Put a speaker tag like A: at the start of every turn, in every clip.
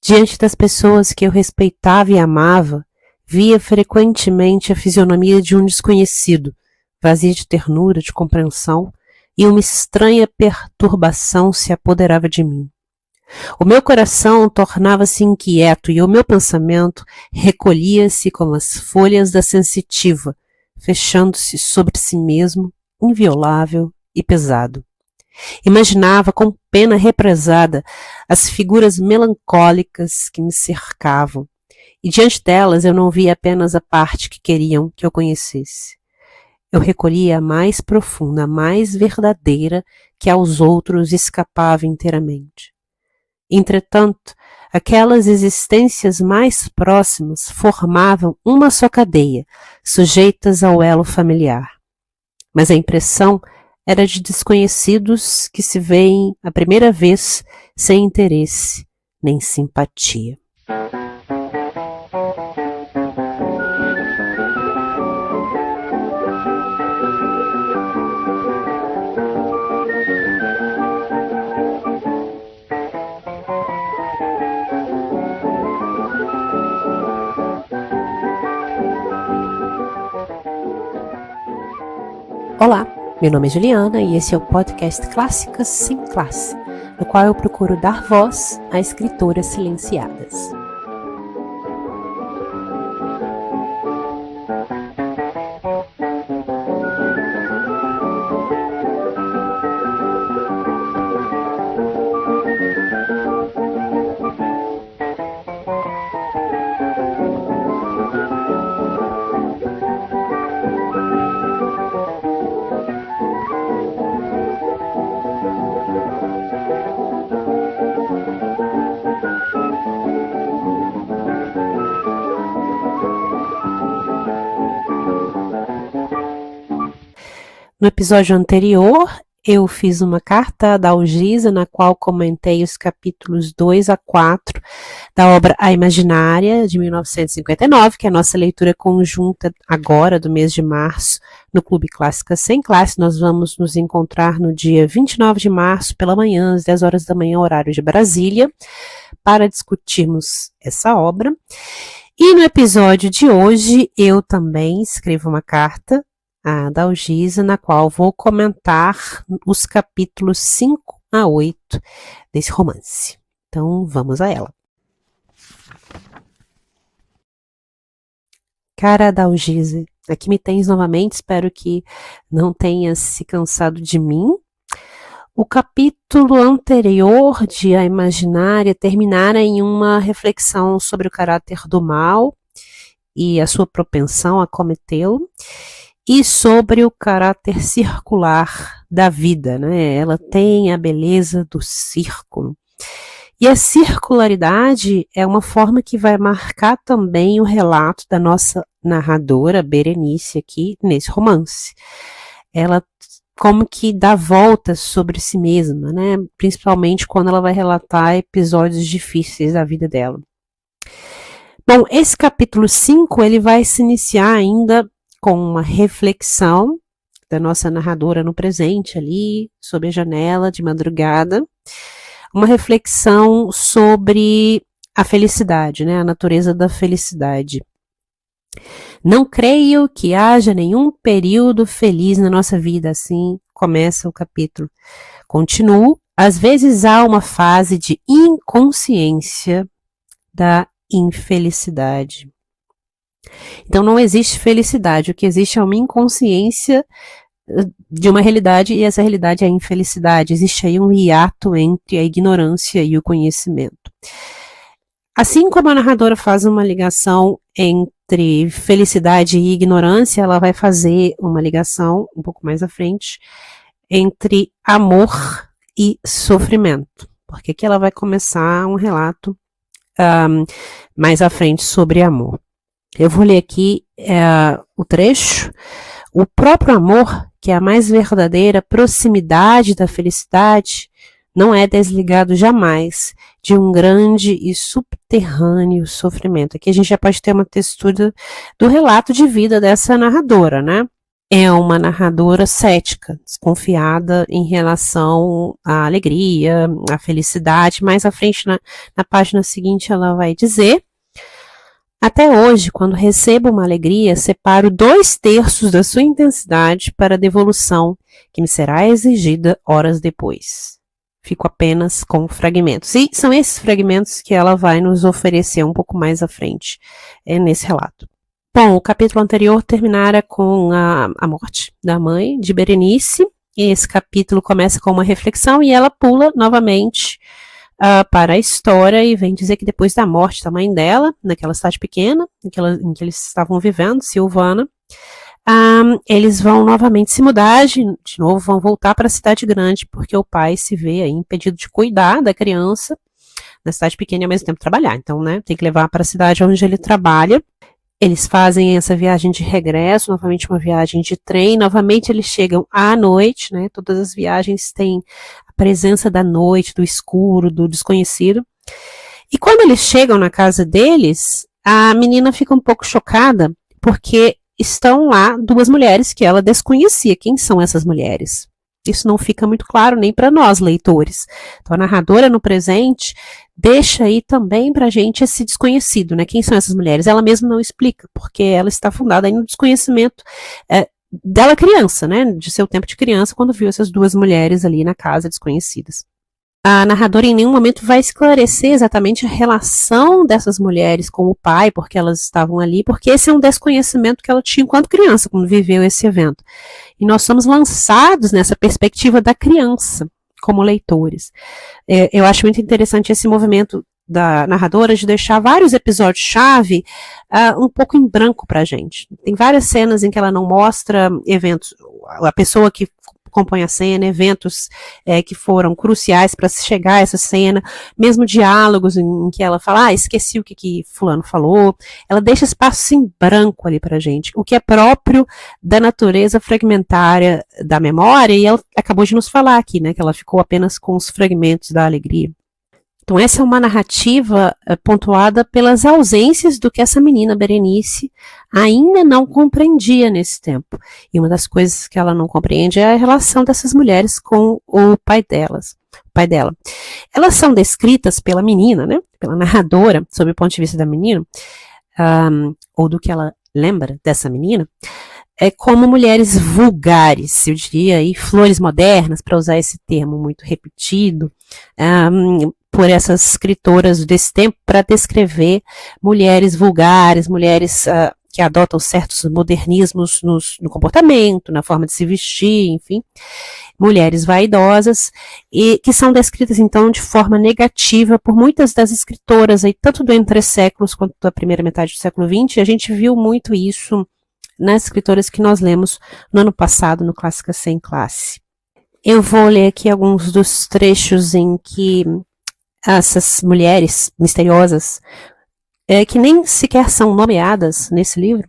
A: Diante das pessoas que eu respeitava e amava, via frequentemente a fisionomia de um desconhecido, vazia de ternura, de compreensão, e uma estranha perturbação se apoderava de mim. O meu coração tornava-se inquieto e o meu pensamento recolhia-se como as folhas da sensitiva, fechando-se sobre si mesmo, inviolável e pesado. Imaginava com pena represada as figuras melancólicas que me cercavam, e diante delas eu não via apenas a parte que queriam que eu conhecesse. Eu recolhia a mais profunda, a mais verdadeira, que aos outros escapava inteiramente. Entretanto, aquelas existências mais próximas formavam uma só cadeia, sujeitas ao elo familiar. Mas a impressão era de desconhecidos que se veem a primeira vez sem interesse nem simpatia. Olá, meu nome é Juliana e esse é o podcast Clássicas Sem Classe, no qual eu procuro dar voz a escritoras silenciadas. No episódio anterior, eu fiz uma carta da Algisa, na qual comentei os capítulos 2 a 4 da obra A Imaginária, de 1959, que é a nossa leitura conjunta agora, do mês de março, no Clube Clássicas Sem Classe. Nós vamos nos encontrar no dia 29 de março, pela manhã, às 10 horas da manhã, horário de Brasília, para discutirmos essa obra. E no episódio de hoje, eu também escrevo uma carta da Algisa, na qual vou comentar os capítulos 5 a 8 desse romance. Então, vamos a ela. Cara da Algisa, aqui me tens novamente, espero que não tenhas se cansado de mim. O capítulo anterior de A Imaginária terminara em uma reflexão sobre o caráter do mal e a sua propensão a cometê-lo, e sobre o caráter circular da vida, né? Ela tem a beleza do círculo. E a circularidade é uma forma que vai marcar também o relato da nossa narradora, Berenice, aqui nesse romance. Ela como que dá voltas sobre si mesma, né? Principalmente quando ela vai relatar episódios difíceis da vida dela. Bom, esse capítulo 5, ele vai se iniciar ainda com uma reflexão da nossa narradora no presente ali, sob a janela de madrugada, uma reflexão sobre a felicidade, né, a natureza da felicidade. Não creio que haja nenhum período feliz na nossa vida, assim começa o capítulo. Continuo, às vezes há uma fase de inconsciência da infelicidade. Então não existe felicidade, o que existe é uma inconsciência de uma realidade, e essa realidade é a infelicidade. Existe aí um hiato entre a ignorância e o conhecimento. Assim como a narradora faz uma ligação entre felicidade e ignorância, ela vai fazer uma ligação, um pouco mais à frente, entre amor e sofrimento. Porque aqui ela vai começar um relato mais à frente sobre amor. Eu vou ler aqui o trecho. O próprio amor, que é a mais verdadeira proximidade da felicidade, não é desligado jamais de um grande e subterrâneo sofrimento. Aqui a gente já pode ter uma textura do relato de vida dessa narradora, né? é uma narradora cética, desconfiada em relação à alegria, à felicidade. Mais à frente, na página seguinte, ela vai dizer: até hoje, quando recebo uma alegria, separo 2/3 da sua intensidade para a devolução, que me será exigida horas depois. Fico apenas com fragmentos. E são esses fragmentos que ela vai nos oferecer um pouco mais à frente, nesse relato. Bom, o capítulo anterior terminara com a morte da mãe de Berenice, e esse capítulo começa com uma reflexão e ela pula novamente para a história e vem dizer que depois da morte da mãe dela, naquela cidade pequena em que eles estavam vivendo, Silvana, eles vão novamente se mudar, de novo vão voltar para a cidade grande, porque o pai se vê aí impedido de cuidar da criança na cidade pequena e ao mesmo tempo trabalhar. Então, né, tem que levar para a cidade onde ele trabalha. Eles fazem essa viagem de regresso, novamente uma viagem de trem, novamente eles chegam à noite, né? Todas as viagens têm a presença da noite, do escuro, do desconhecido. E quando eles chegam na casa deles, a menina fica um pouco chocada, porque estão lá 2 mulheres que ela desconhecia. Quem são essas mulheres? Isso não fica muito claro nem para nós, leitores. Então, a narradora no presente deixa aí também para a gente esse desconhecido, né? Quem são essas mulheres? Ela mesma não explica, porque ela está fundada aí no desconhecimento dela criança, né? De seu tempo de criança, quando viu essas 2 mulheres ali na casa desconhecidas. A narradora em nenhum momento vai esclarecer exatamente a relação dessas mulheres com o pai, porque elas estavam ali, porque esse é um desconhecimento que ela tinha enquanto criança, quando viveu esse evento. E nós somos lançados nessa perspectiva da criança, como leitores. Eu acho muito interessante esse movimento da narradora de deixar vários episódios-chave um pouco em branco pra gente. Tem várias cenas em que ela não mostra eventos, a pessoa que compõe a cena, eventos que foram cruciais para se chegar a essa cena, mesmo diálogos em que ela fala, esqueci o que fulano falou, ela deixa espaço em branco ali pra gente, o que é próprio da natureza fragmentária da memória, e ela acabou de nos falar aqui, né, que ela ficou apenas com os fragmentos da alegria. Então essa é uma narrativa pontuada pelas ausências do que essa menina Berenice ainda não compreendia nesse tempo. E uma das coisas que ela não compreende é a relação dessas mulheres com o pai dela. Elas são descritas pela menina, né, pela narradora, sob o ponto de vista da menina, ou do que ela lembra dessa menina, como mulheres vulgares, eu diria aí, flores modernas, para usar esse termo muito repetido, por essas escritoras desse tempo para descrever mulheres vulgares, mulheres que adotam certos modernismos no comportamento, na forma de se vestir, enfim, mulheres vaidosas, e que são descritas então de forma negativa por muitas das escritoras, aí, tanto do Entre Séculos quanto da primeira metade do século XX. A gente viu muito isso nas escritoras que nós lemos no ano passado, no Clássica Sem Classe. Eu vou ler aqui alguns dos trechos em que essas mulheres misteriosas, que nem sequer são nomeadas nesse livro,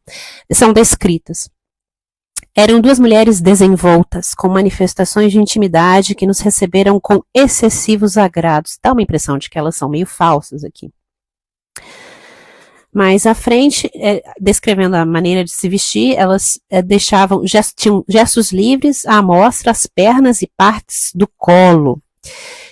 A: são descritas. Eram 2 mulheres desenvoltas, com manifestações de intimidade que nos receberam com excessivos agrados. Dá uma impressão de que elas são meio falsas aqui. Mais à frente, descrevendo a maneira de se vestir, elas tinham gestos livres à mostra, as pernas e partes do colo.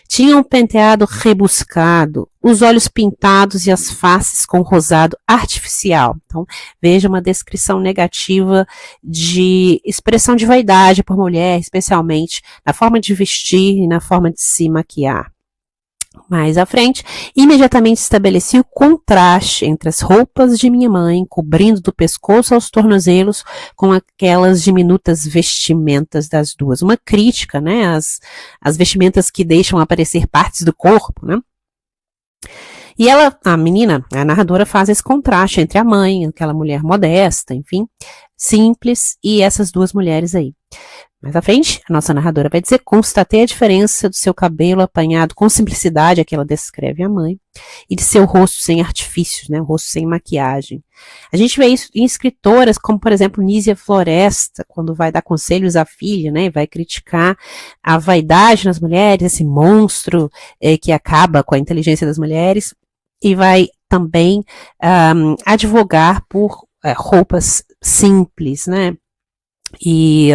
A: Tinham um penteado rebuscado, os olhos pintados e as faces com rosado artificial. Então, veja uma descrição negativa de expressão de vaidade por mulher, especialmente na forma de vestir e na forma de se maquiar. Mais à frente, imediatamente estabeleci o contraste entre as roupas de minha mãe, cobrindo do pescoço aos tornozelos, com aquelas diminutas vestimentas das 2. Uma crítica, né, às vestimentas que deixam aparecer partes do corpo, né. E a narradora faz esse contraste entre a mãe, aquela mulher modesta, enfim, simples, e essas 2 mulheres aí. Mais à frente, a nossa narradora vai dizer: constatei a diferença do seu cabelo apanhado com simplicidade, aqui ela descreve a mãe, e de seu rosto sem artifícios, né, o rosto sem maquiagem. A gente vê isso em escritoras como, por exemplo, Nízia Floresta, quando vai dar conselhos à filha, né, vai criticar a vaidade nas mulheres, esse monstro que acaba com a inteligência das mulheres, e vai também advogar por roupas simples, né, e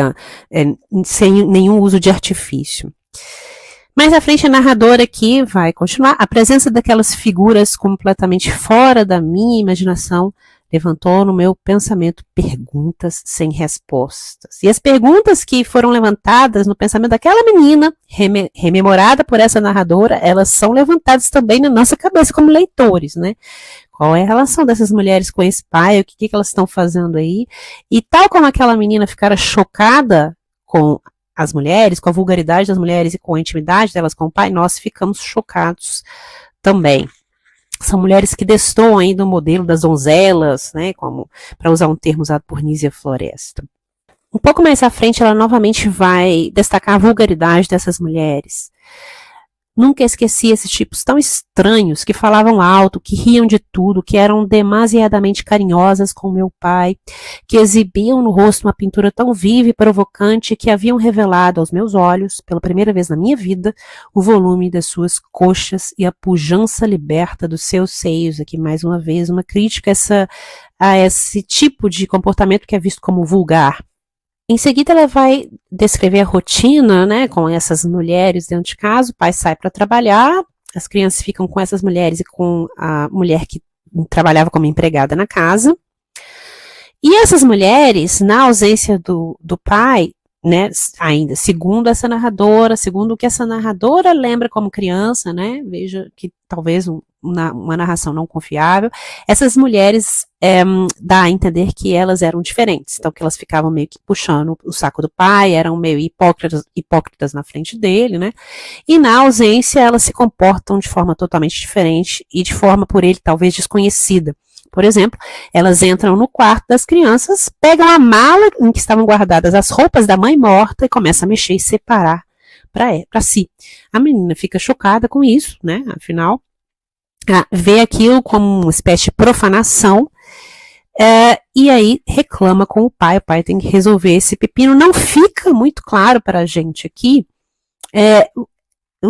A: sem nenhum uso de artifício. Mais à frente, a narradora aqui vai continuar. A presença daquelas figuras completamente fora da minha imaginação levantou no meu pensamento perguntas sem respostas. E as perguntas que foram levantadas no pensamento daquela menina, rememorada por essa narradora, elas são levantadas também na nossa cabeça como leitores, né? Qual é a relação dessas mulheres com esse pai? O que elas estão fazendo aí? E tal como aquela menina ficara chocada com as mulheres, com a vulgaridade das mulheres e com a intimidade delas com o pai, nós ficamos chocados também. São mulheres que destoam ainda o modelo das donzelas, né, como para usar um termo usado por Nízia Floresta. Um pouco mais à frente, ela novamente vai destacar a vulgaridade dessas mulheres. Nunca esqueci esses tipos tão estranhos, que falavam alto, que riam de tudo, que eram demasiadamente carinhosas com meu pai, que exibiam no rosto uma pintura tão viva e provocante que haviam revelado aos meus olhos, pela primeira vez na minha vida, o volume das suas coxas e a pujança liberta dos seus seios. Aqui, mais uma vez, uma crítica a esse tipo de comportamento que é visto como vulgar. Em seguida, ela vai descrever a rotina, né, com essas mulheres dentro de casa. O pai sai para trabalhar, as crianças ficam com essas mulheres e com a mulher que trabalhava como empregada na casa. E essas mulheres, na ausência do pai, né, ainda, segundo essa narradora, segundo o que essa narradora lembra como criança, né, veja que talvez uma narração não confiável, essas mulheres dá a entender que elas eram diferentes, então que elas ficavam meio que puxando o saco do pai, eram meio hipócritas na frente dele, né, e na ausência elas se comportam de forma totalmente diferente e de forma por ele talvez desconhecida. Por exemplo, elas entram no quarto das crianças, pegam a mala em que estavam guardadas as roupas da mãe morta e começam a mexer e separar para si. A menina fica chocada com isso, né? Afinal, vê aquilo como uma espécie de profanação, e aí reclama com o pai tem que resolver esse pepino. Não fica muito claro para a gente aqui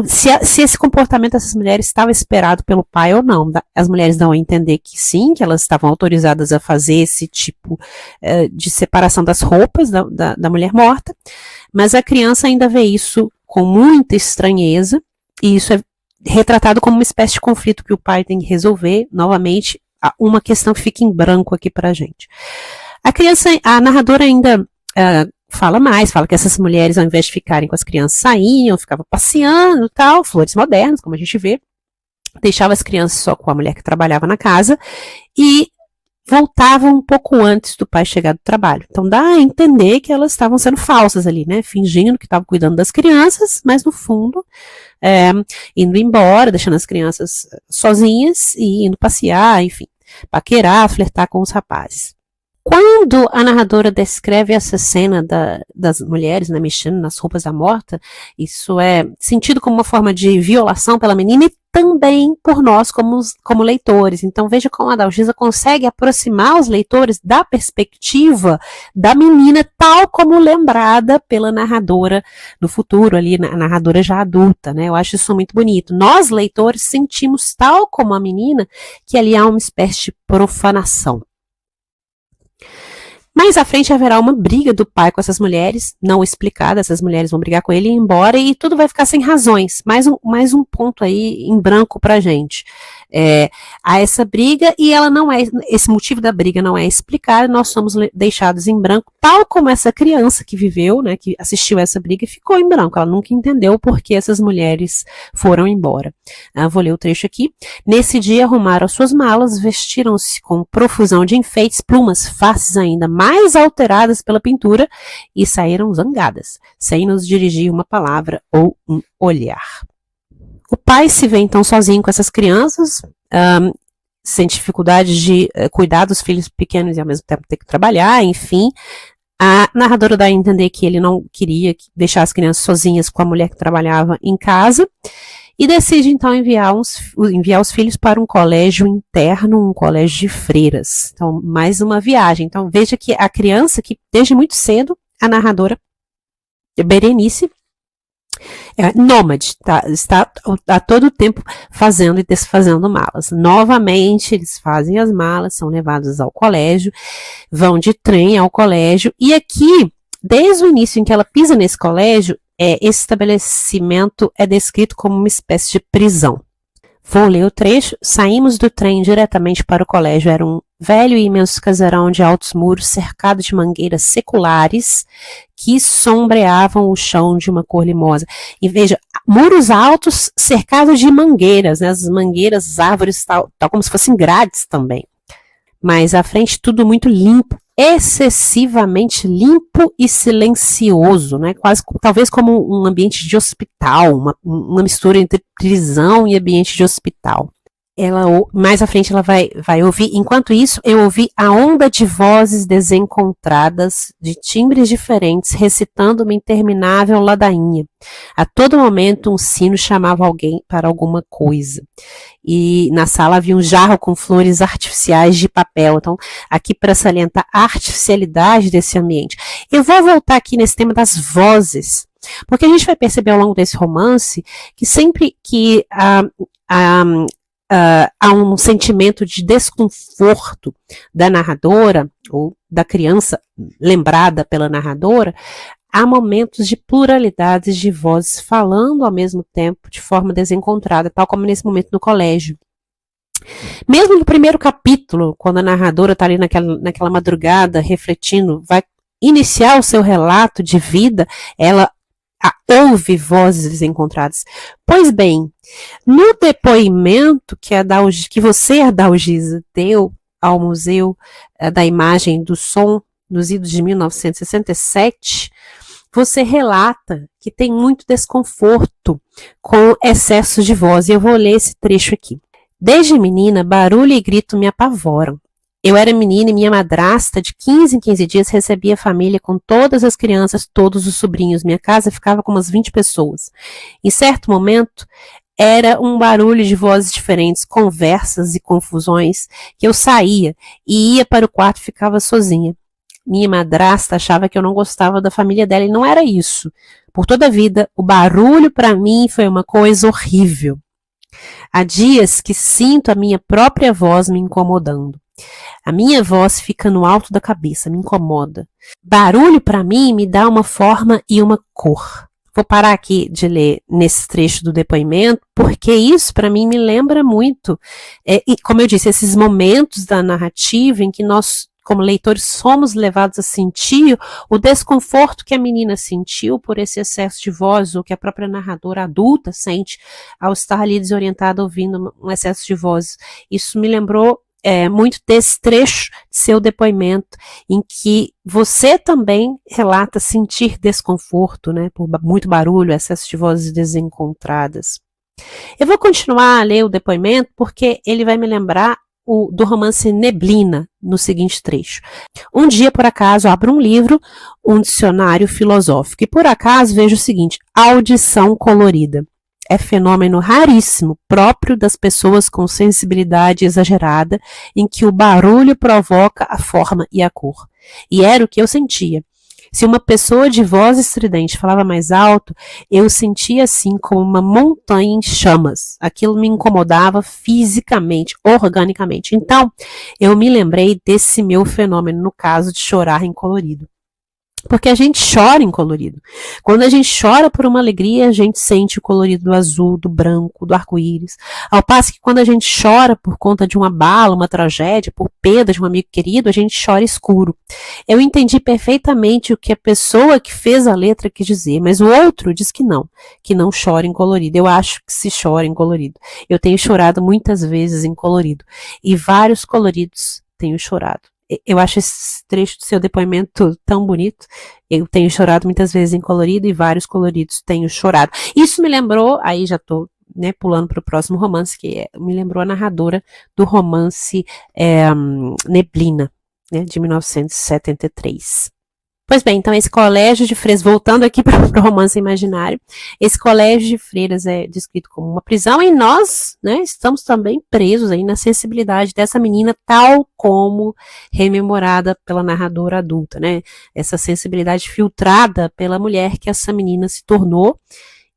A: se esse comportamento dessas mulheres estava esperado pelo pai ou não. As mulheres dão a entender que sim, que elas estavam autorizadas a fazer esse tipo de separação das roupas da mulher morta, mas a criança ainda vê isso com muita estranheza, e isso é retratado como uma espécie de conflito que o pai tem que resolver. Novamente, uma questão que fica em branco aqui pra gente. A narradora ainda fala que essas mulheres, ao invés de ficarem com as crianças, saíam, ficavam passeando e tal, flores modernas, como a gente vê, deixava as crianças só com a mulher que trabalhava na casa e voltavam um pouco antes do pai chegar do trabalho. Então dá a entender que elas estavam sendo falsas ali, né, fingindo que estavam cuidando das crianças, mas no fundo indo embora, deixando as crianças sozinhas e indo passear, enfim, paquerar, flertar com os rapazes. Quando a narradora descreve essa cena das mulheres, né, mexendo nas roupas da morta, isso é sentido como uma forma de violação pela menina e também por nós como leitores. Então veja como a Dalgisa consegue aproximar os leitores da perspectiva da menina tal como lembrada pela narradora no futuro, ali, a narradora já adulta, né? Eu acho isso muito bonito. Nós, leitores, sentimos tal como a menina que ali há uma espécie de profanação. Mais à frente haverá uma briga do pai com essas mulheres, não explicada, essas mulheres vão brigar com ele e ir embora, e tudo vai ficar sem razões. Mais um ponto aí em branco pra gente. Há essa briga e esse motivo da briga não é explicado, nós somos deixados em branco, tal como essa criança que viveu, né, que assistiu essa briga e ficou em branco. Ela nunca entendeu por que essas mulheres foram embora. Vou ler o trecho aqui. Nesse dia arrumaram suas malas, vestiram-se com profusão de enfeites, plumas, faces ainda mais alteradas pela pintura e saíram zangadas, sem nos dirigir uma palavra ou um olhar. O pai se vê então sozinho com essas crianças, sente dificuldade de cuidar dos filhos pequenos e ao mesmo tempo ter que trabalhar, enfim. A narradora dá a entender que ele não queria deixar as crianças sozinhas com a mulher que trabalhava em casa e decide então enviar os filhos para um colégio interno, um colégio de freiras. Então, mais uma viagem. Então, veja que a criança que desde muito cedo, a narradora Berenice, nômade, está a todo tempo fazendo e desfazendo malas. Novamente, eles fazem as malas, são levados ao colégio, vão de trem ao colégio, e aqui desde o início em que ela pisa nesse colégio, esse estabelecimento é descrito como uma espécie de prisão. Vou ler o trecho. Saímos do trem diretamente para o colégio. Era um velho e imenso casarão de altos muros, cercado de mangueiras seculares que sombreavam o chão de uma cor limosa. E veja, muros altos cercados de mangueiras, né? As mangueiras, as árvores, tal como se fossem grades também. Mas à frente tudo muito limpo, excessivamente limpo e silencioso, né? Quase, talvez como um ambiente de hospital, uma mistura entre prisão e ambiente de hospital. Mais à frente ela vai ouvir, enquanto isso eu ouvi a onda de vozes desencontradas, de timbres diferentes, recitando uma interminável ladainha. A todo momento um sino chamava alguém para alguma coisa. E na sala havia um jarro com flores artificiais de papel. Então, aqui para salientar a artificialidade desse ambiente. Eu vou voltar aqui nesse tema das vozes, porque a gente vai perceber ao longo desse romance que sempre que há um sentimento de desconforto da narradora, ou da criança lembrada pela narradora, há momentos de pluralidades de vozes falando ao mesmo tempo, de forma desencontrada, tal como nesse momento no colégio. Mesmo no primeiro capítulo, quando a narradora está ali naquela madrugada, refletindo, vai iniciar o seu relato de vida, ela ouve vozes desencontradas. Pois bem, no depoimento que você, Adalgisa, deu ao Museu da Imagem e do Som, nos idos de 1967, você relata que tem muito desconforto com excesso de voz. E eu vou ler esse trecho aqui. Desde menina, barulho e grito me apavoram. Eu era menina e minha madrasta, de 15 em 15 dias, recebia a família com todas as crianças, todos os sobrinhos. Minha casa ficava com umas 20 pessoas. Em certo momento, era um barulho de vozes diferentes, conversas e confusões, que eu saía e ia para o quarto e ficava sozinha. Minha madrasta achava que eu não gostava da família dela, e não era isso. Por toda a vida, o barulho para mim foi uma coisa horrível. Há dias que sinto a minha própria voz me incomodando. A minha voz fica no alto da cabeça, me incomoda. Barulho para mim me dá uma forma e uma cor. Vou parar aqui de ler nesse trecho do depoimento, porque isso para mim me lembra muito, e como eu disse, esses momentos da narrativa em que nós, como leitores, somos levados a sentir o desconforto que a menina sentiu por esse excesso de voz, ou que a própria narradora adulta sente ao estar ali desorientada ouvindo um excesso de voz. Isso me lembrou muito desse trecho de seu depoimento, em que você também relata sentir desconforto, né, por muito barulho, excesso de vozes desencontradas. Eu vou continuar a ler o depoimento, porque ele vai me lembrar do romance Neblina, no seguinte trecho. Um dia, por acaso, abro um livro, um dicionário filosófico, e por acaso vejo o seguinte: audição colorida. É fenômeno raríssimo, próprio das pessoas com sensibilidade exagerada, em que o barulho provoca a forma e a cor. E era o que eu sentia. Se uma pessoa de voz estridente falava mais alto, eu sentia assim como uma montanha em chamas. Aquilo me incomodava fisicamente, organicamente. Então, eu me lembrei desse meu fenômeno, no caso de chorar em colorido. Porque a gente chora em colorido. Quando a gente chora por uma alegria, a gente sente o colorido do azul, do branco, do arco-íris. Ao passo que quando a gente chora por conta de uma bala, uma tragédia, por perda de um amigo querido, a gente chora escuro. Eu entendi perfeitamente o que a pessoa que fez a letra quis dizer, mas o outro diz que não chora em colorido. Eu acho que se chora em colorido. Eu tenho chorado muitas vezes em colorido. E vários coloridos tenho chorado. Eu acho esse trecho do seu depoimento tão bonito. Eu tenho chorado muitas vezes em colorido e vários coloridos tenho chorado. Isso me lembrou, aí já estou pulando para o próximo romance, que me lembrou a narradora do romance Neblina, de 1973. Pois bem, então esse colégio de freiras, voltando aqui para o romance imaginário, esse colégio de freiras é descrito como uma prisão, e nós, estamos também presos aí na sensibilidade dessa menina, tal como rememorada pela narradora adulta, essa sensibilidade filtrada pela mulher que essa menina se tornou,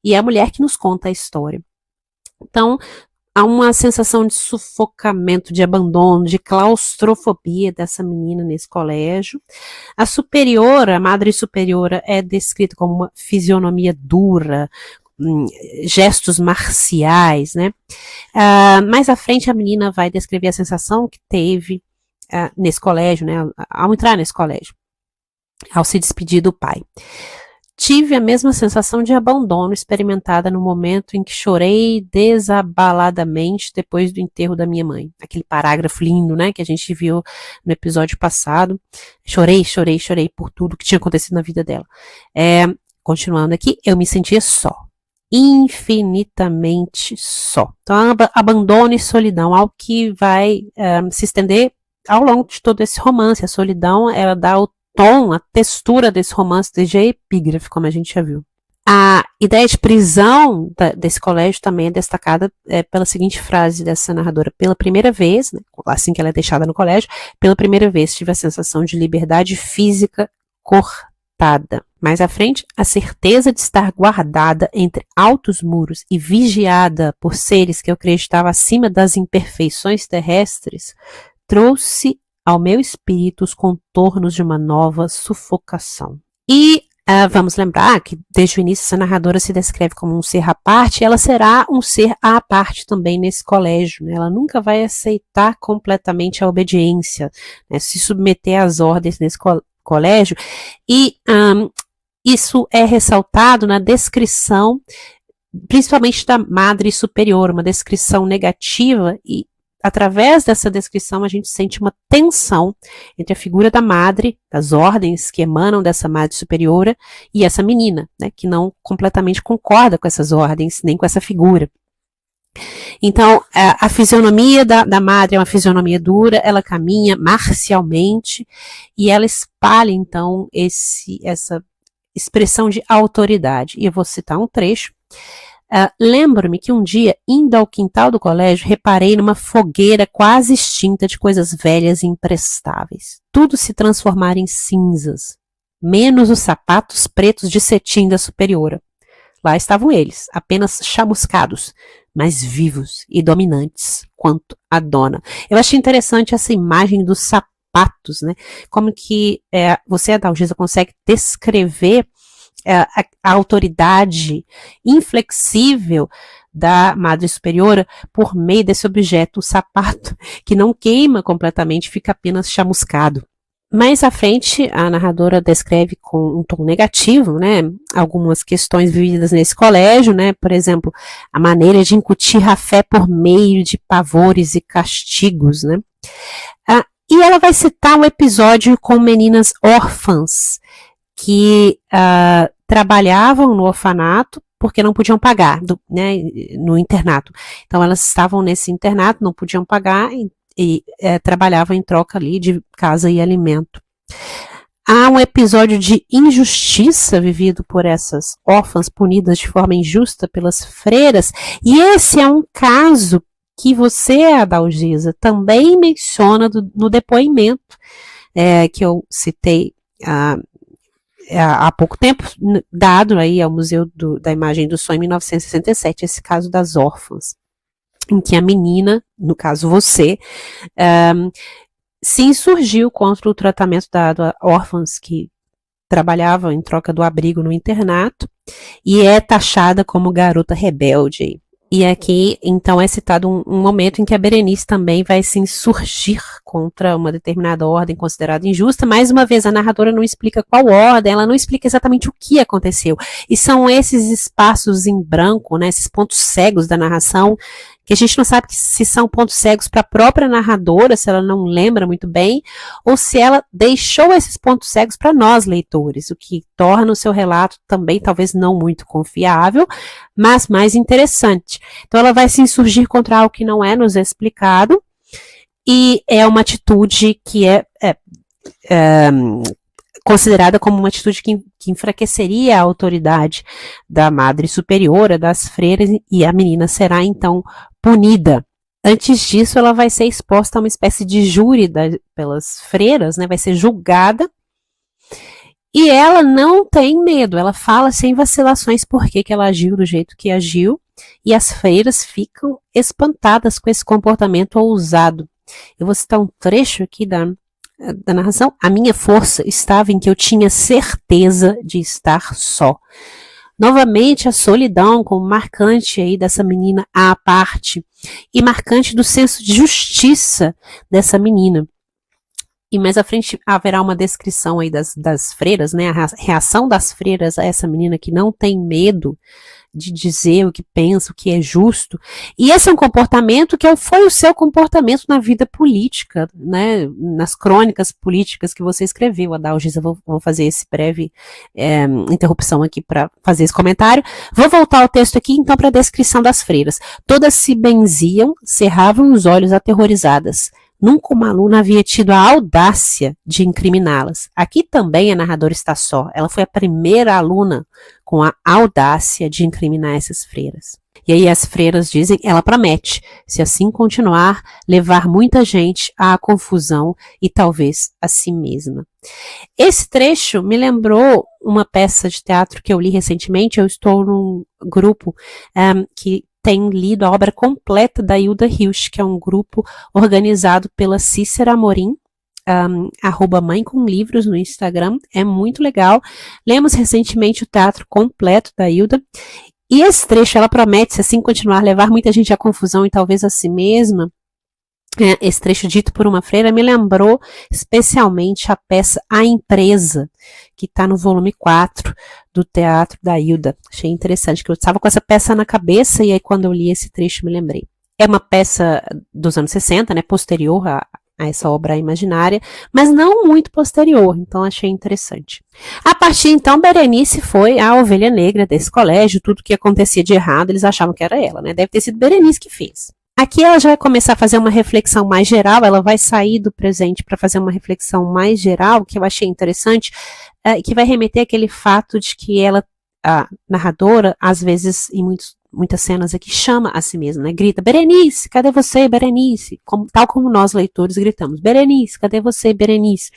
A: e é a mulher que nos conta a história. Então, há uma sensação de sufocamento, de abandono, de claustrofobia dessa menina nesse colégio. A superiora, a madre superiora, é descrita como uma fisionomia dura, gestos marciais, né? Mais à frente a menina vai descrever a sensação que teve nesse colégio, né? Ao entrar nesse colégio, ao se despedir do pai. Tive a mesma sensação de abandono experimentada no momento em que chorei desabaladamente depois do enterro da minha mãe. Aquele parágrafo lindo, né, que a gente viu no episódio passado. Chorei por tudo que tinha acontecido na vida dela. Continuando aqui, eu me sentia só. Infinitamente só. Então, abandono e solidão, algo que vai se estender ao longo de todo esse romance. A solidão, ela dá o tom, a textura desse romance desde a epígrafe, como a gente já viu. A ideia de prisão desse colégio também é destacada pela seguinte frase dessa narradora. Pela primeira vez, né, assim que ela é deixada no colégio, pela primeira vez tive a sensação de liberdade física cortada. Mais à frente, a certeza de estar guardada entre altos muros e vigiada por seres que eu acreditava acima das imperfeições terrestres, trouxe ao meu espírito os contornos de uma nova sufocação. E vamos lembrar que desde o início essa narradora se descreve como um ser à parte, e ela será um ser à parte também nesse colégio, né? Ela nunca vai aceitar completamente a obediência, né? Se submeter às ordens nesse colégio, e isso é ressaltado na descrição, principalmente da madre superior, uma descrição negativa, e através dessa descrição, a gente sente uma tensão entre a figura da madre, das ordens que emanam dessa madre superiora, e essa menina, né, que não completamente concorda com essas ordens, nem com essa figura. Então, a fisionomia da madre é uma fisionomia dura, ela caminha marcialmente, e ela espalha, então, essa expressão de autoridade. E eu vou citar um trecho. Lembro-me que um dia, indo ao quintal do colégio, reparei numa fogueira quase extinta de coisas velhas e imprestáveis. Tudo se transformara em cinzas, menos os sapatos pretos de cetim da superiora. Lá estavam eles, apenas chamuscados, mas vivos e dominantes quanto a dona. Eu achei interessante essa imagem dos sapatos, né? Como que você, Adalgisa, consegue descrever a autoridade inflexível da Madre Superiora por meio desse objeto, o sapato, que não queima completamente, fica apenas chamuscado. Mais à frente, a narradora descreve com um tom negativo, né, algumas questões vividas nesse colégio, né, por exemplo, a maneira de incutir a fé por meio de pavores e castigos, né. E ela vai citar um episódio com meninas órfãs que trabalhavam no orfanato porque não podiam pagar, né, no internato. Então elas estavam nesse internato, não podiam pagar e trabalhavam em troca ali de casa e alimento. Há um episódio de injustiça vivido por essas órfãs punidas de forma injusta pelas freiras, e esse é um caso que você, Adalgisa, também menciona no depoimento que eu citei há pouco tempo, dado aí ao Museu da Imagem do Som em 1967, esse caso das órfãs, em que a menina, no caso você, se insurgiu contra o tratamento dado a órfãos que trabalhavam em troca do abrigo no internato, e é taxada como garota rebelde. E aqui, então, é citado um momento em que a Berenice também vai se insurgir contra uma determinada ordem considerada injusta. Mais uma vez, a narradora não explica qual ordem, ela não explica exatamente o que aconteceu. E são esses espaços em branco, né, esses pontos cegos da narração, que a gente não sabe se são pontos cegos para a própria narradora, se ela não lembra muito bem, ou se ela deixou esses pontos cegos para nós, leitores, o que torna o seu relato também talvez não muito confiável, mas mais interessante. Então ela vai se insurgir contra algo que não é nos explicado, e é uma atitude que é considerada como uma atitude que enfraqueceria a autoridade da madre superiora, das freiras, e a menina será então punida. Antes disso, ela vai ser exposta a uma espécie de júri pelas freiras, né, vai ser julgada, e ela não tem medo, ela fala sem vacilações por que ela agiu do jeito que agiu, e as freiras ficam espantadas com esse comportamento ousado. Eu vou citar um trecho aqui da narração. A minha força estava em que eu tinha certeza de estar só. Novamente, a solidão como marcante aí dessa menina à parte e marcante do senso de justiça dessa menina. E mais à frente haverá uma descrição aí das freiras, né? A reação das freiras a essa menina que não tem medo de dizer o que pensa, o que é justo. E esse é um comportamento que foi o seu comportamento na vida política, né? Nas crônicas políticas que você escreveu, Adalgisa. Vou fazer esse breve interrupção aqui para fazer esse comentário. Vou voltar ao texto aqui, então, para a descrição das freiras. Todas se benziam, cerravam os olhos aterrorizadas. Nunca uma aluna havia tido a audácia de incriminá-las. Aqui também a narradora está só. Ela foi a primeira aluna com a audácia de incriminar essas freiras. E aí as freiras dizem, ela promete, se assim continuar, levar muita gente à confusão e talvez a si mesma. Esse trecho me lembrou uma peça de teatro que eu li recentemente. Eu estou num grupo que tem lido a obra completa da Hilda Hilst, que é um grupo organizado pela Cícera Amorim, @mãe com livros no Instagram, é muito legal. Lemos recentemente o teatro completo da Hilda, e esse trecho, ela promete, se assim continuar, levar muita gente à confusão e talvez a si mesma. Esse trecho dito por uma freira me lembrou especialmente a peça A Empresa, que está no volume 4 do teatro da Hilda. Achei interessante, que eu estava com essa peça na cabeça e aí quando eu li esse trecho me lembrei. É uma peça dos anos 60, né, posterior a essa obra imaginária, mas não muito posterior, então achei interessante. A partir então, Berenice foi a ovelha negra desse colégio, tudo que acontecia de errado eles achavam que era ela, né, deve ter sido Berenice que fez. Aqui ela já vai começar a fazer uma reflexão mais geral, ela vai sair do presente para fazer uma reflexão mais geral, que eu achei interessante, que vai remeter àquele fato de que ela, a narradora, às vezes, em muitas cenas aqui, chama a si mesma, né? Grita, Berenice, cadê você, Berenice? Tal como nós, leitores, gritamos, Berenice, cadê você, Berenice?